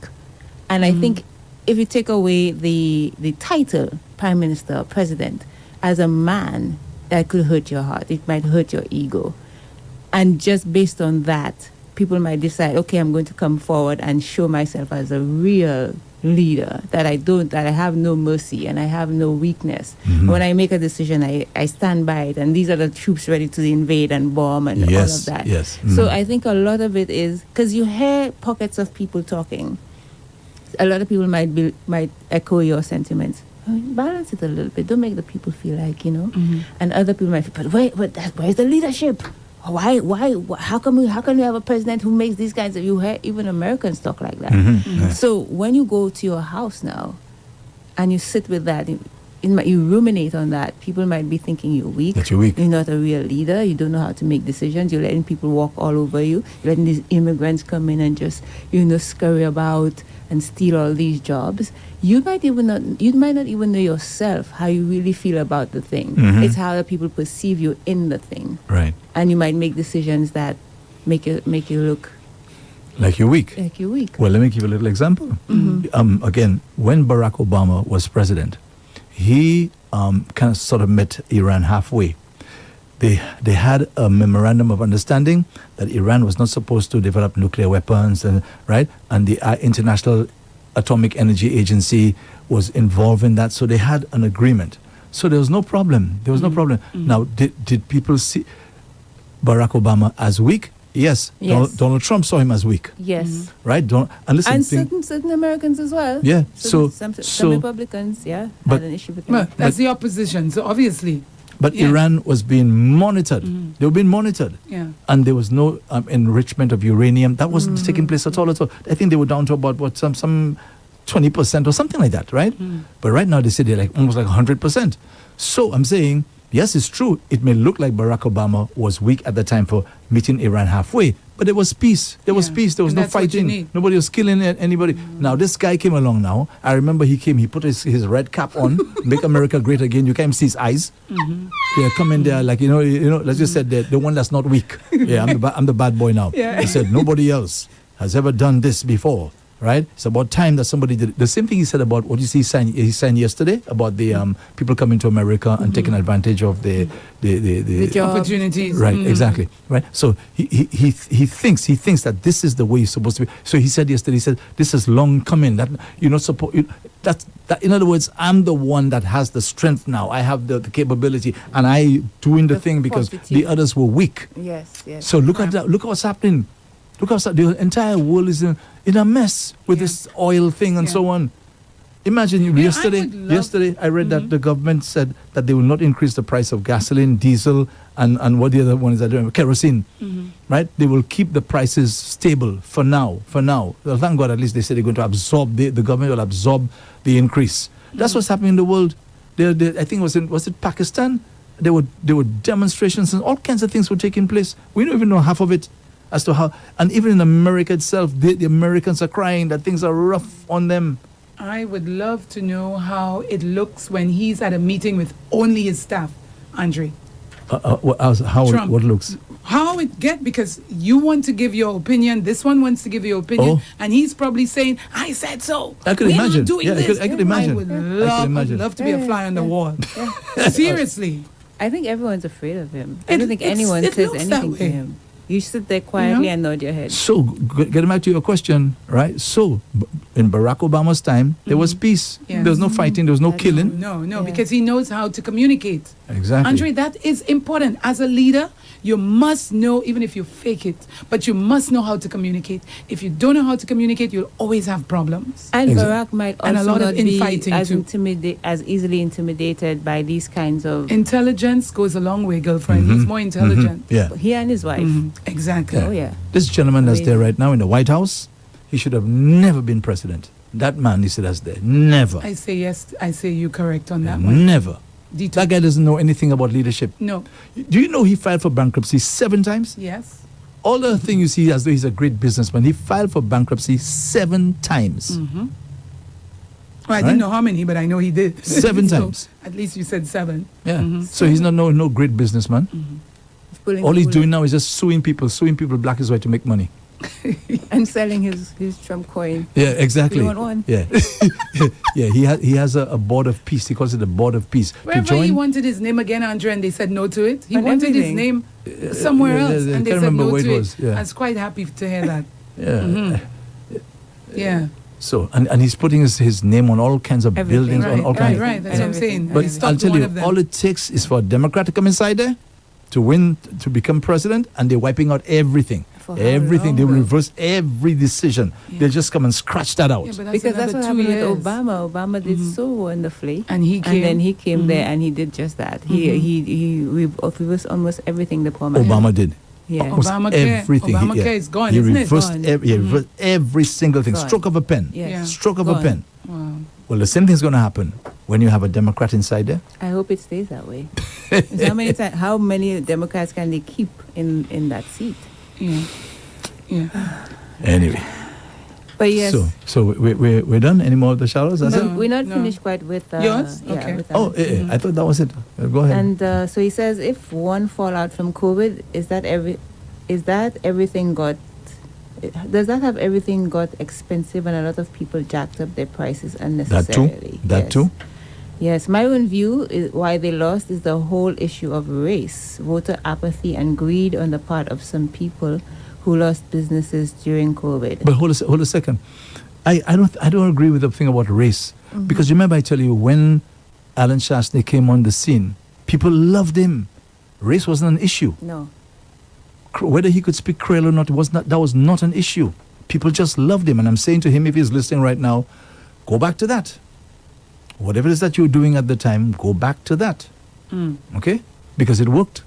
And I think if you take away the title prime minister or president, as a man, that could hurt your heart. It might hurt your ego. And just based on that, people might decide, okay, I'm going to come forward and show myself as a real leader, that I have no mercy and I have no weakness. When I make a decision, I stand by it, and these are the troops ready to invade and bomb and all of that. Yes. So I think a lot of it is, because you hear pockets of people talking, a lot of people might echo your sentiments. Balance it a little bit. Don't make the people feel like, and other people might feel, but where's the leadership? Why? How can we have a president who makes these kinds of, you hear even Americans talk like that. So when you go to your house now and you sit with that, you ruminate on that, people might be thinking you're weak. That you're weak. You're not a real leader. You don't know how to make decisions. You're letting people walk all over you. You're letting these immigrants come in and just, scurry about and steal all these jobs. You might not even know yourself how you really feel about the thing. It's how the people perceive you in the thing. Right. And you might make decisions that make you look Like you're weak. like you're weak. Well, let me give you a little example. Again, when Barack Obama was president, he kind of sort of met Iran halfway. They had a memorandum of understanding that Iran was not supposed to develop nuclear weapons, and the International Atomic Energy Agency was involved in that. So they had an agreement. So there was no problem. Now, did people see Barack Obama as weak? Yes. Yes. Donald Trump saw him as weak. Yes. Right? And listen, And certain Americans as well. Yeah. Some So Republicans, had an issue with him. Well, that's the opposition. So obviously, but Iran was being monitored. They were being monitored. yeah. And there was no enrichment of uranium. That wasn't taking place at all. I think they were down to about some 20% or something like that, right? But right now they say they're like almost like 100%. So I'm saying, yes, it's true. It may look like Barack Obama was weak at the time for meeting Iran halfway, but there was peace. There was peace. There was And no that's what you fighting. need. Nobody was killing anybody. Now this guy came along now. I remember he came. He put his red cap on, Make America Great Again. You can't see his eyes. Yeah, come in there like let's just say the one that's not weak. Yeah, I'm the bad boy now. Yeah. He said nobody else has ever done this before. Right? It's about time that somebody did it. The same thing he said about what he signed yesterday about the people coming to America and taking advantage of the job Opportunities. right, exactly. Right. So he thinks that this is the way it's supposed to be. So he said yesterday, this is long coming. That you're not supposed. That in other words, I'm the one that has the strength now. I have the capability, and I doing the thing because fortitude. the others were weak. Yes. So look at that. Look what's happening. Look how the entire world is in a mess with this oil thing and so on. Imagine yesterday I read that the government said that they will not increase the price of gasoline, diesel, and what the other one is doing, kerosene. Right? They will keep the prices stable for now. Well, thank God, at least they said they're going to absorb the government will absorb the increase. That's what's happening in the world. I think was it Pakistan? There were demonstrations and all kinds of things were taking place. We don't even know half of it. As to how, and even in America itself, the Americans are crying that things are rough on them. I would love to know how it looks when he's at a meeting with only his staff, Andre. How what looks? How it get, because you want to give your opinion, this one wants to give your opinion, and he's probably saying, I said so. I could We're imagine. not doing Yeah, this. I could imagine. I would imagine. love to be a fly on the wall. Seriously. I think everyone's afraid of him. It- I don't think it's- anyone it says looks that anything to way. him. You sit there quietly and nod your head. So, getting back to your question, right? So, in Barack Obama's time, there was peace. Yes. There was no fighting. There was no killing. No, Yeah. because he knows how to communicate. Exactly. Andre, that is important. As a leader, you must know, even if you fake it, but you must know how to communicate. If you don't know how to communicate, you'll always have problems. And Exactly. Barack might And a also lot of not be infighting as too. as easily intimidated by these kinds of. Intelligence goes a long way, girlfriend. He's more intelligent. Yeah. He and his wife. Exactly. Oh yeah. This gentleman that's there Amazing. right now in the White House, he should have never been president. That man, he said, that's there. Never. I say yes. I say you correct on that one. Never. Detox. That guy doesn't know anything about leadership. No. Do you know he filed for bankruptcy 7 times? Yes. All the thing you see as though he's a great businessman, he filed for bankruptcy 7 times. Well, I Right? didn't know how many, but I know he did. 7 So, times. At least you said 7. Yeah. So he's not no great businessman. Pulling All he's people doing now is just suing people black is white to make money. and selling his Trump coin. Yeah, exactly. You want one? Yeah. Yeah, he has a board of peace. He calls it a board of peace. Wherever he wanted his name again, Andre, and they said no to it. He And wanted everything. his name somewhere yeah, else, I and they can't said remember no where to it it. was, yeah. I was quite happy to hear that. Yeah. Yeah. So, and he's putting his name on all kinds of Everything. buildings, on Right, all kinds right, of right. That's what I'm saying. But He I'll stopped tell one you, of them. all it takes is for a Democrat to come inside there to win, to become president, and they're wiping out everything. For how Everything. They will long? reverse every decision. They'll just come and scratch that out. Yeah, but Because that's another what 2 happened years. with Obama. Obama did so wonderfully, And he came. then he came there and he did just that. He reversed almost everything the poor man. Obama did. Yeah. Almost Obamacare. everything. Obamacare is gone, He isn't it? reversed Gone. every single thing. Gone. Stroke of a pen. Yes. Yeah. Stroke of a Gone. pen. Wow. Well, the same thing's going to happen. when you have a Democrat inside there? I hope it stays that way. How many Democrats can they keep in that seat? Yeah. Anyway. But yes. So we're done? Any more of the shout-outs? That's it? We're not finished quite with... Yours? Yeah, Okay. with I thought that was it. Go ahead. And so he says, if one fallout from COVID, does that have everything got expensive and a lot of people jacked up their prices unnecessarily? That too? Yes, my own view is why they lost is the whole issue of race, voter apathy and greed on the part of some people who lost businesses during COVID. But hold a second. I don't agree with the thing about race. Because remember I tell you, when Alan Shastney came on the scene, people loved him. Race wasn't an issue. No. Whether he could speak Creole or not, that was not an issue. People just loved him. And I'm saying to him, if he's listening right now, go back to that. Whatever it is that you're doing at the time, go back to that. Okay? Because it worked.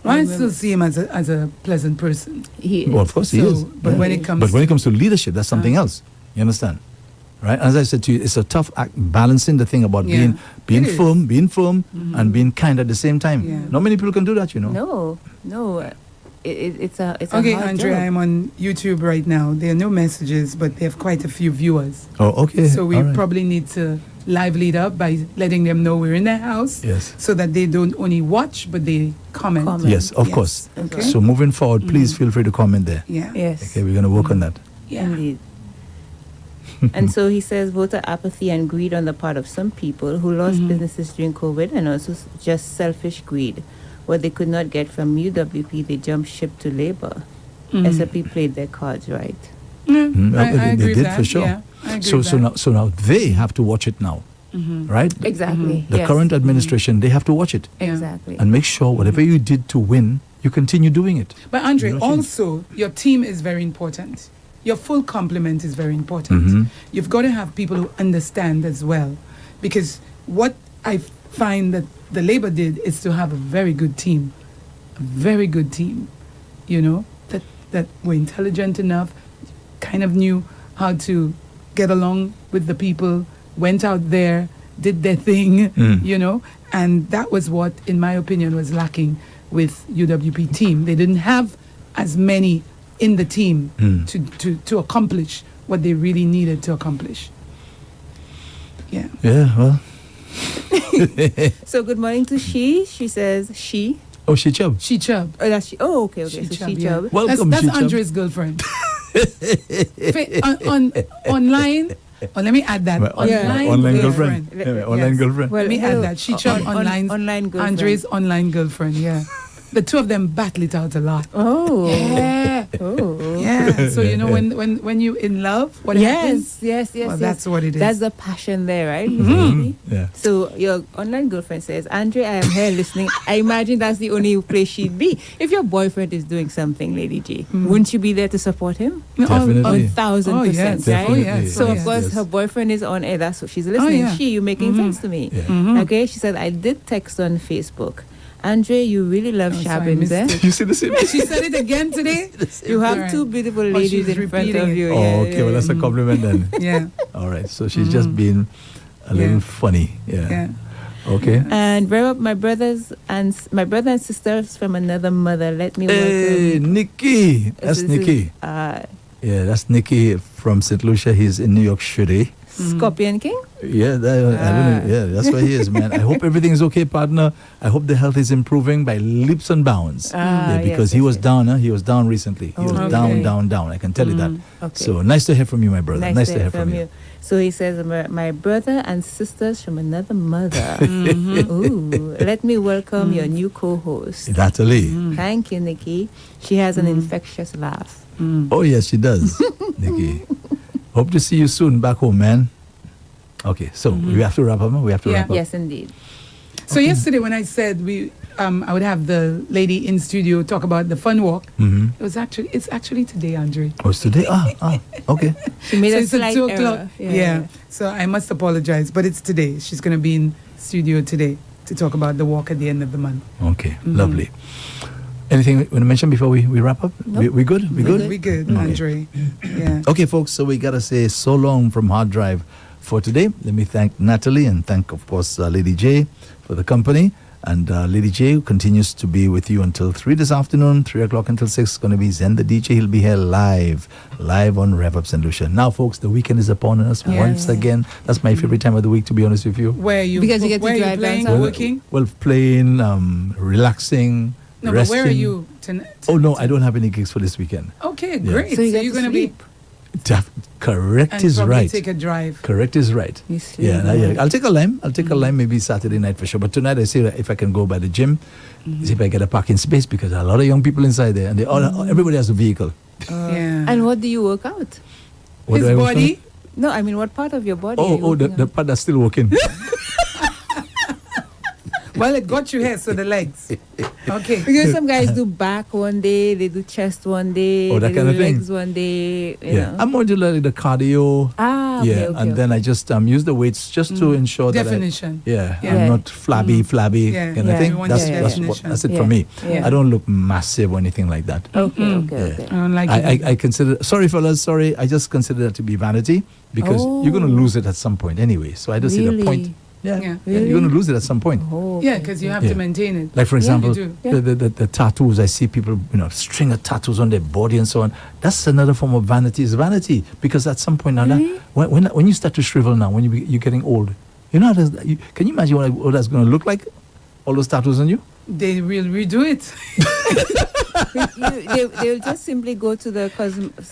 I still see him as a pleasant person. Well, of course he is. But when it comes to leadership, that's something else. You understand? Right? As I said to you, it's a tough act balancing the thing about being firm, and being kind at the same time. Yeah. Not many people can do that, you know. No. It's a Okay, hard Andrea, job. I'm on YouTube right now. There are no messages, but they have quite a few viewers. Oh, okay. So we All right. probably need to lively it up by letting them know we're in their house. Yes. So that they don't only watch, but they comment. Yes, of course. Okay. So moving forward, please feel free to comment there. Yeah. Yes. Okay, we're going to work on that. Yeah. Indeed. And so he says voter apathy and greed on the part of some people who lost businesses during COVID, and also just selfish greed. What they could not get from UWP, they jumped ship to Labour. SLP played their cards right. I agree they with did that. for sure. Yeah, I agree with that. So now they have to watch it now, right? Exactly. The yes. current administration, they have to watch it Yeah. Exactly. and make sure whatever you did to win, you continue doing it. But Andre, You know what I mean? also your team is very important. Your full complement is very important. You've got to have people who understand as well, because what I find that the Labour did is to have a very good team, you know, that were intelligent enough, kind of knew how to get along with the people, went out there, did their thing, you know, and that was what, in my opinion, was lacking with UWP team. They didn't have as many in the team to accomplish what they really needed to accomplish. Yeah. Yeah, well. So good morning to she. She says she. Oh, she chub. She Chubb. Oh, that's she. Oh, okay. She So Chubb, she yeah. Chubb. Welcome, That's she chub. Andre's girlfriend. Online. Oh, let me add that. Well, online girlfriend. Yeah, online girlfriend. Let me add that. She Chubb online. Online girlfriend. Andre's online girlfriend. Yeah. The two of them battle it out a lot. Oh. Yeah. Oh. Yeah. So you know when you in love, what happens? Yes. Well, that's what it is. That's the passion there, right? Yeah. So your online girlfriend says, Andre, I am here listening. I imagine that's the only place she'd be. If your boyfriend is doing something, Lady J, wouldn't you be there to support him? Definitely. 1,000%, yes. right? Oh, yes. So, Oh, of yes. course, Yes. her boyfriend is on air. That's what she's listening. yeah. You're making sense to me. Yeah. Okay, she said, I did text on Facebook. Andre, you really love Oh, sorry, I Shabins, missed eh? it. You see the same She said it again today. You have Alright. two beautiful Oh, ladies she's in front repeating of it. you. Oh, Yeah, okay. yeah. Well, that's a compliment then. Yeah. All right. So she's just being a little funny. Yeah. Yeah. Okay. And REV-UP, my brother and sisters from another mother. Let me Hey, welcome. Nikki. That's This is, Nikki. Yeah, that's Nikki from St. Lucia. He's in New York City. Scorpion King. Yeah, I don't know. Yeah, that's where he is, man. I hope everything is okay, partner. I hope the health is improving by leaps and bounds. Ah, Because yes, he yes, was yes. down. He was down recently. He was Okay. down. I can tell you that. Okay. So nice to hear from you, my brother. Nice to hear from you. So he says, my brother and sisters from another mother. Ooh, let me welcome your new co-host. Natalie. Thank you, Nikki. She has an infectious laugh. Oh, yes, she does, Nikki. Hope to see you soon back home, man. Okay, so we have to wrap up. We have to Yeah. wrap up. Yes, indeed. So yesterday when I said I would have the lady in studio talk about the fun walk, it's actually today, Andre. Oh, it's today? Okay. She made So a it's at slight 2 o'clock. error. Yeah. So I must apologize, but it's today. She's going to be in studio today to talk about the walk at the end of the month. Okay, lovely. Anything you want to mention before we wrap up? Nope. We good? We good? We good, Okay. Andre. Yeah. Okay, folks, so we got to say so long from Harddrive for today. Let me thank Natalie and thank, of course, Lady J for the company. And Lady J continues to be with you until 3 this afternoon, 3 o'clock until 6. Going to be Zen the DJ. He'll be here live on REV-UP St. Lucia. Now, folks, the weekend is upon us once again. That's my favorite time of the week, to be honest with you. Where you Because you get to where drive you playing down or south? working? Well, playing, relaxing, No, resting. but where are you tonight? Oh, no, I don't have any gigs for this weekend. Okay, Yeah. great. So you get you're to going to be sleep. Correct and is probably right. take a drive. Correct is right. You sleep. Yeah. I'll take a lime. I'll take a lime maybe Saturday night for sure. But tonight I see if I can go by the gym, see if I get a parking space because there are a lot of young people inside there, and they all everybody has a vehicle. Yeah. And what do you work out? What His do I work body. No, I mean, what part of your body? are you on? The working on? part that's still working. Well, it got you here, so the legs. Okay. Because some guys do back one day, they do chest one day, Oh, that they kind do of thing. legs one day. You Yeah, know. I'm more into like the cardio. Okay, okay, and then I just use the weights just to ensure Definition. that Yeah. I'm not flabby Yeah. kind Yeah. of thing. We want That's your definition. that's it Yeah. for me. Yeah. I don't look massive or anything like that. Okay, okay, Yeah. okay. I don't like I, it. I consider sorry fellas, sorry. I just consider that to be vanity because you're gonna Oh. lose it at some point anyway. So I don't see the point. Really? Yeah, Yeah. you're gonna lose it at some point. Oh, Yeah, okay. because you have Yeah. to maintain it. Like for example, you do. the tattoos. I see people, string of tattoos on their body and so on. That's another form of vanity. It's vanity because at some point now, Really? when you start to shrivel now, when you're getting old, can you imagine what that's going to look like? All those tattoos on you. They will redo it. They'll just simply go to the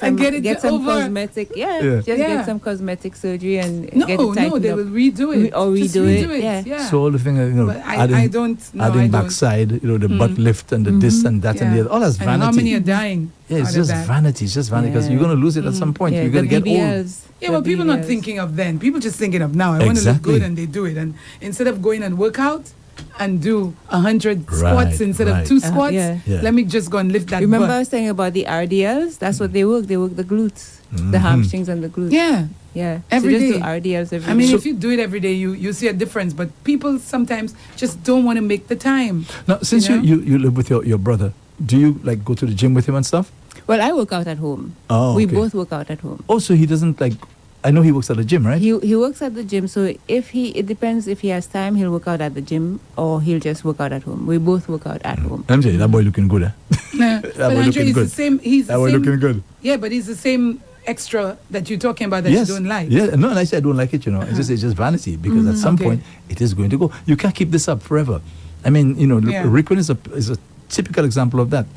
And get some over. cosmetic, Yeah. just Yeah. get some cosmetic surgery and No, get it no, tightened they up. will redo it. Or Just redo it, it. yeah. So all the things, But I don't. No, I adding don't. backside, the butt lift and the this and that and the Yeah. other. All that's And vanity. how many are dying? Yeah, it's out of just that? vanity. It's just vanity because Yeah. you're going to lose it at some point. Yeah, You're going to the get old. BBLs, Yeah, the well, people not BBLs. thinking of then. People just thinking of now. I want to look Exactly. good, and they do it. And instead of going and work out and do 100 squats Right, instead right. of 2 squats, Yeah. Yeah. let me just go and lift that Remember I butt. was saying about the RDLs? That's what they work. They work the glutes, the hamstrings and the glutes. Yeah. Yeah. Every so just day. do RDLs every I mean, day. if you do it every day, you see a difference. But people sometimes just don't want to make the time. Now, since You know? you live with your brother, do you like go to the gym with him and stuff? Well, I work out at home. Oh, We okay. both work out at home. Also, he doesn't like. I know he works at the gym, right? He works at the gym, so it depends if he has time, he'll work out at the gym or he'll just work out at home. We both work out at home. I'm saying that boy looking good. Eh? Nah, That but boy Andre, looking he's good. the same. He's That the boy same. looking good. Yeah, but he's the same extra that you're talking about that Yes. you don't like. Yeah. No, and I say I don't like it. It's just vanity because at some Okay. point it is going to go. You can't keep this up forever. I mean, Yeah. Rick is a typical example of that.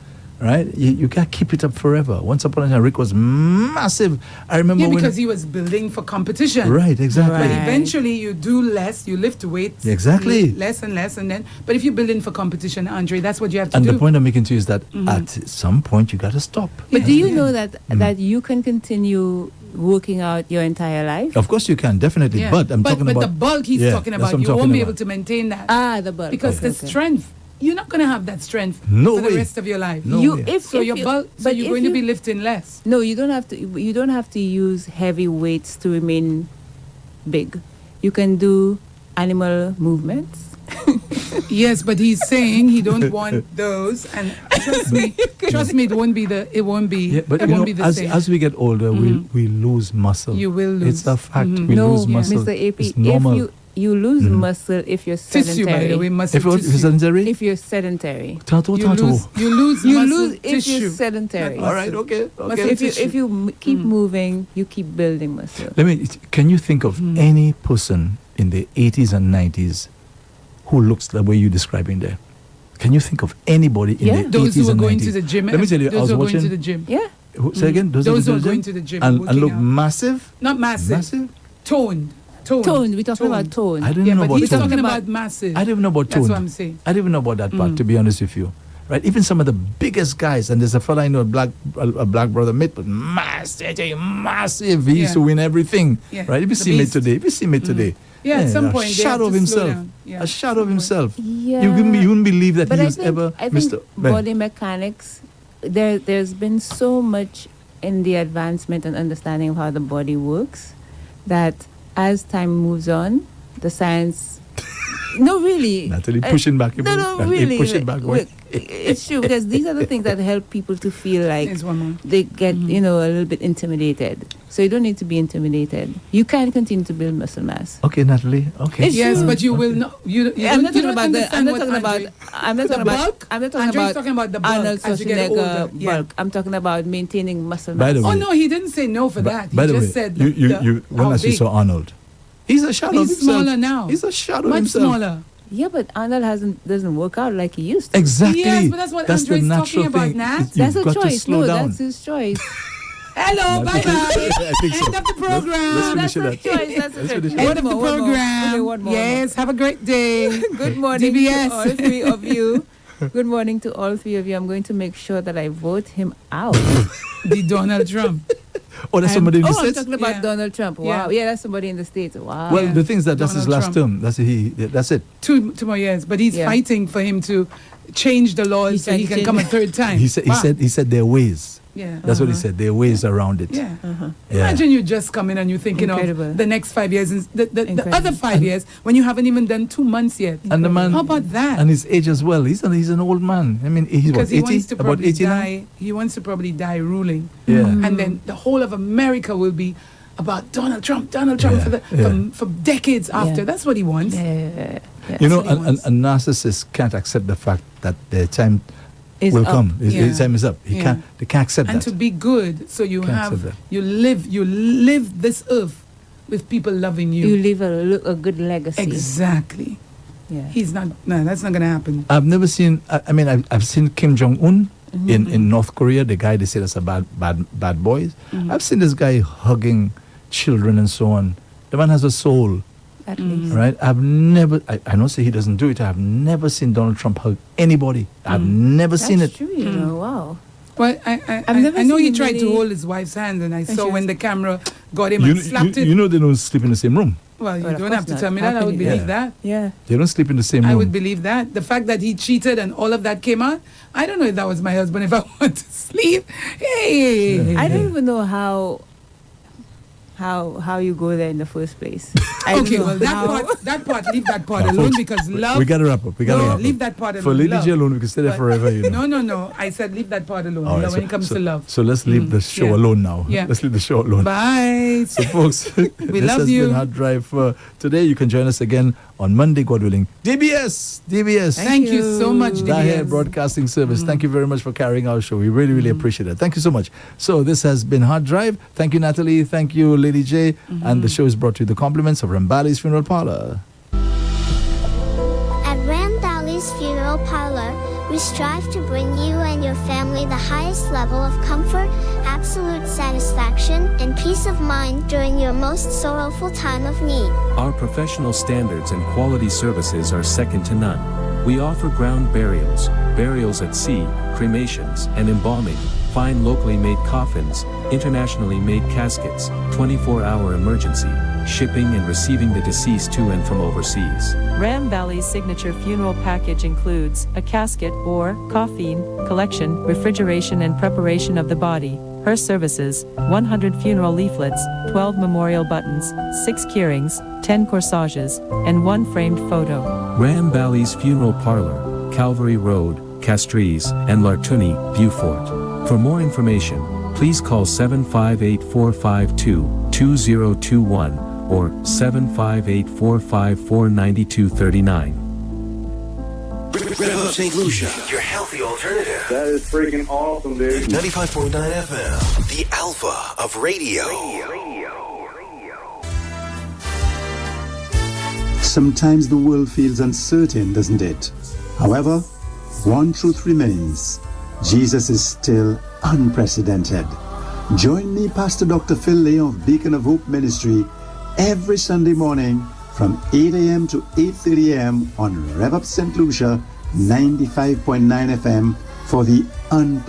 Right? You can't keep it up forever. Once upon a time, Rick was massive. I remember Yeah, when. because he was building for competition. Right, exactly. But Right. eventually you do less, you lift weights. Exactly. Less and less, and then. But if you're building for competition, Andre, that's what you have to And do. the point I'm making to you is that at some point you got to stop. But do you Yeah. know that you can continue working out your entire life? Of course you can, definitely. Yeah. But I'm talking but about the bulk he's Yeah, talking that's about, what I'm you talking won't be about. able to maintain that. The bulk. Because Okay, the okay. strength, you're not going to have that strength No for way. the rest of your life. No you way. if So if your you, bulk, so but you're if going to you- be lifting less. No, you don't have to. You don't have to use heavy weights to remain big. You can do animal movements. Yes, but he's saying he don't want those, and trust me, it won't be the Yeah, but it won't be the same. as we get older, we lose muscle. You will lose. It's a fact. We no, lose muscle. Mr. AP, It's normal. if you lose muscle if you're Tissue, by the way, sedentary. muscle if you're tissue. sedentary, If you're sedentary. tattoo. You lose You muscle lose if tissue. you're sedentary. All right, okay. Muscle If tissue. you keep moving, you keep building muscle. Can you think of any person in the 80s and 90s who looks the way you're describing there? Can you think of anybody in Yeah. the Those 80s who are and going 90s? to the gym. Let me tell you, I those was who are watching. going to the gym. Yeah. Say again. Those, Those who who are go going to the gym and working look out. massive. Not massive. Massive. Toned. Tone. We're talking about tone. I didn't Yeah, know but about he's tone. talking about- about massive. I didn't even know about That's tone. what I'm saying. I didn't even know about that part, to be honest with you. Right? Even some of the biggest guys, and there's a fella I know, a black brother, mate, but massive. He used Yeah. to win everything. Yeah, Right? If you the see mate beast. today, Yeah, at some point a they have shadow to of slow himself. down. Yeah, A shadow of himself. Yeah. You wouldn't believe that But he I was think, ever I think Mr. body mechanics, there's been so much in the advancement and understanding of how the body works that as time moves on, the science... No, really. Natalie pushing back. No, Natalie really. pushing back. Look, it's true, because these are the things that help people to feel like There's one more. they get, a little bit intimidated. So you don't need to be intimidated. You can continue to build muscle mass. Okay, Natalie. Okay. It's Yes, true. but you will not. I'm not talking about the. I'm not talking about. I'm not The talking about. bulk? I'm not talking Andre's about. talking about the bulk Arnold as you get Schwarzenegger older. Yeah. bulk. I'm talking about maintaining muscle By mass. the way, Oh no, he didn't say no for that. He By the just way, said when how last you big. saw Arnold, he's a shadow of He's himself. smaller now. He's a shadow of Much himself. smaller. Yeah, but Arnold doesn't work out like he used to. Exactly. Yes, but that's what the Andre's talking natural about, thing. Nat. You've That's a got to choice. slow No, down. that's his choice. Hello, bye bye. I think so. End of the program. Let's That's finish a it. choice. That's a Let's choice. finish it. End of the One more. program. Okay, one more. Yes, have a great day. Good morning DBS. to all three of you. Good morning to all three of you. I'm going to make sure that I vote him out. The Donald Trump. Oh, that's somebody in the I'm States? talking about Yeah. Donald Trump. Wow. Yeah. Yeah, that's somebody in the States. Wow. Well, Yeah. the thing is that's his Donald last Trump. term. That's it. Two more years, but he's Yeah. fighting for him to change the laws He's so he trying can to come a change- third time. He said there are ways. Yeah. That's what he said. There are ways around it. Yeah. Yeah. Imagine you just come in and you're thinking Incredible. of the next 5 years, and the Incredible. other 5 years when you haven't even done 2 months yet. And the man, How about that? and his age as well. He's an old man. I mean, he's what, Because he 80? wants to About probably 80 now? die. He wants to probably die ruling. Yeah. And then the whole of America will be about Donald Trump Yeah, yeah. for decades after. Yeah. That's what he wants. Yeah. You know, That's what he wants. a narcissist can't accept the fact that their time Is will up. come. His Yeah. time is up. Yeah. They can't accept And that. to be good, so you Can't accept that. you live this earth with people loving you. You leave a good legacy. Exactly. Yeah. That's not gonna happen. I've never seen. I've seen Kim Jong Un Mm-hmm. in North Korea. The guy they say that's a bad boy. Mm-hmm. I've seen this guy hugging children and so on. The man has a soul, At Mm. least. right? I've never. I don't say he doesn't do it. I've never seen Donald Trump hug anybody. I've never seen That's it. true, you know. Wow. Well, I've never I know he seen tried to many- hold his wife's hand, and I saw she when was- the camera got him and slapped it. You know they don't sleep in the same room. Well, you Well, of don't course have to not. tell me How that. I can would you- believe Yeah. that. Yeah. They don't sleep in the same room. I would believe that. The fact that he cheated and all of that came out, I don't know if that was my husband. If I want to sleep, hey. I don't even know how you go there in the first place. I don't Okay, know well that part, leave that part Now, alone folks, because love. We gotta wrap up. We gotta No, wrap up. leave that part For alone. Lady Love. J alone, we can stay there But- forever. You know. No. I said leave that part alone. All right, love, when it comes to love. So let's leave the show Yeah. alone now. Yeah. Let's leave the show alone. Bye. So, folks, this love has you. been Hard Drive for today. You can join us again on Monday, God willing. DBS. Thank you so much, Daher DBS. Broadcasting Service. Thank you very much for carrying our show. We really, really appreciate it. Thank you so much. So this has been Hard Drive. Thank you, Natalie. Thank you, Lady J. And the show is brought to you the compliments of Rambali's Funeral Parlor. At Randalli's Funeral Parlor, we strive to bring you and your family the highest level of comfort, absolute satisfaction, and peace of mind during your most sorrowful time of need. Our professional standards and quality services are second to none. We offer ground burials, burials at sea, cremations and embalming, fine locally made coffins, internationally made caskets, 24-hour emergency, shipping and receiving the deceased to and from overseas. Ram Valley's signature funeral package includes a casket or coffin collection, refrigeration and preparation of the body, her services, 100 funeral leaflets, 12 memorial buttons, 6 keyrings, 10 corsages, and 1 framed photo. Ram Valley's Funeral Parlor, Calvary Road, Castries, and Lartuni, Beaufort. For more information, please call 758-452-2021 or 758-454-9239. REV-UP St. Lucia, your healthy alternative. That is freaking awesome, dude. 95.9 FM, the alpha of radio. Sometimes the world feels uncertain, doesn't it? However, one truth remains. Jesus is still unprecedented. Join me, Pastor Dr. Phil Lay of Beacon of Hope Ministry, every Sunday morning from 8 a.m. to 8:30 a.m. on REV-UP St. Lucia 95.9 FM for the unprecedented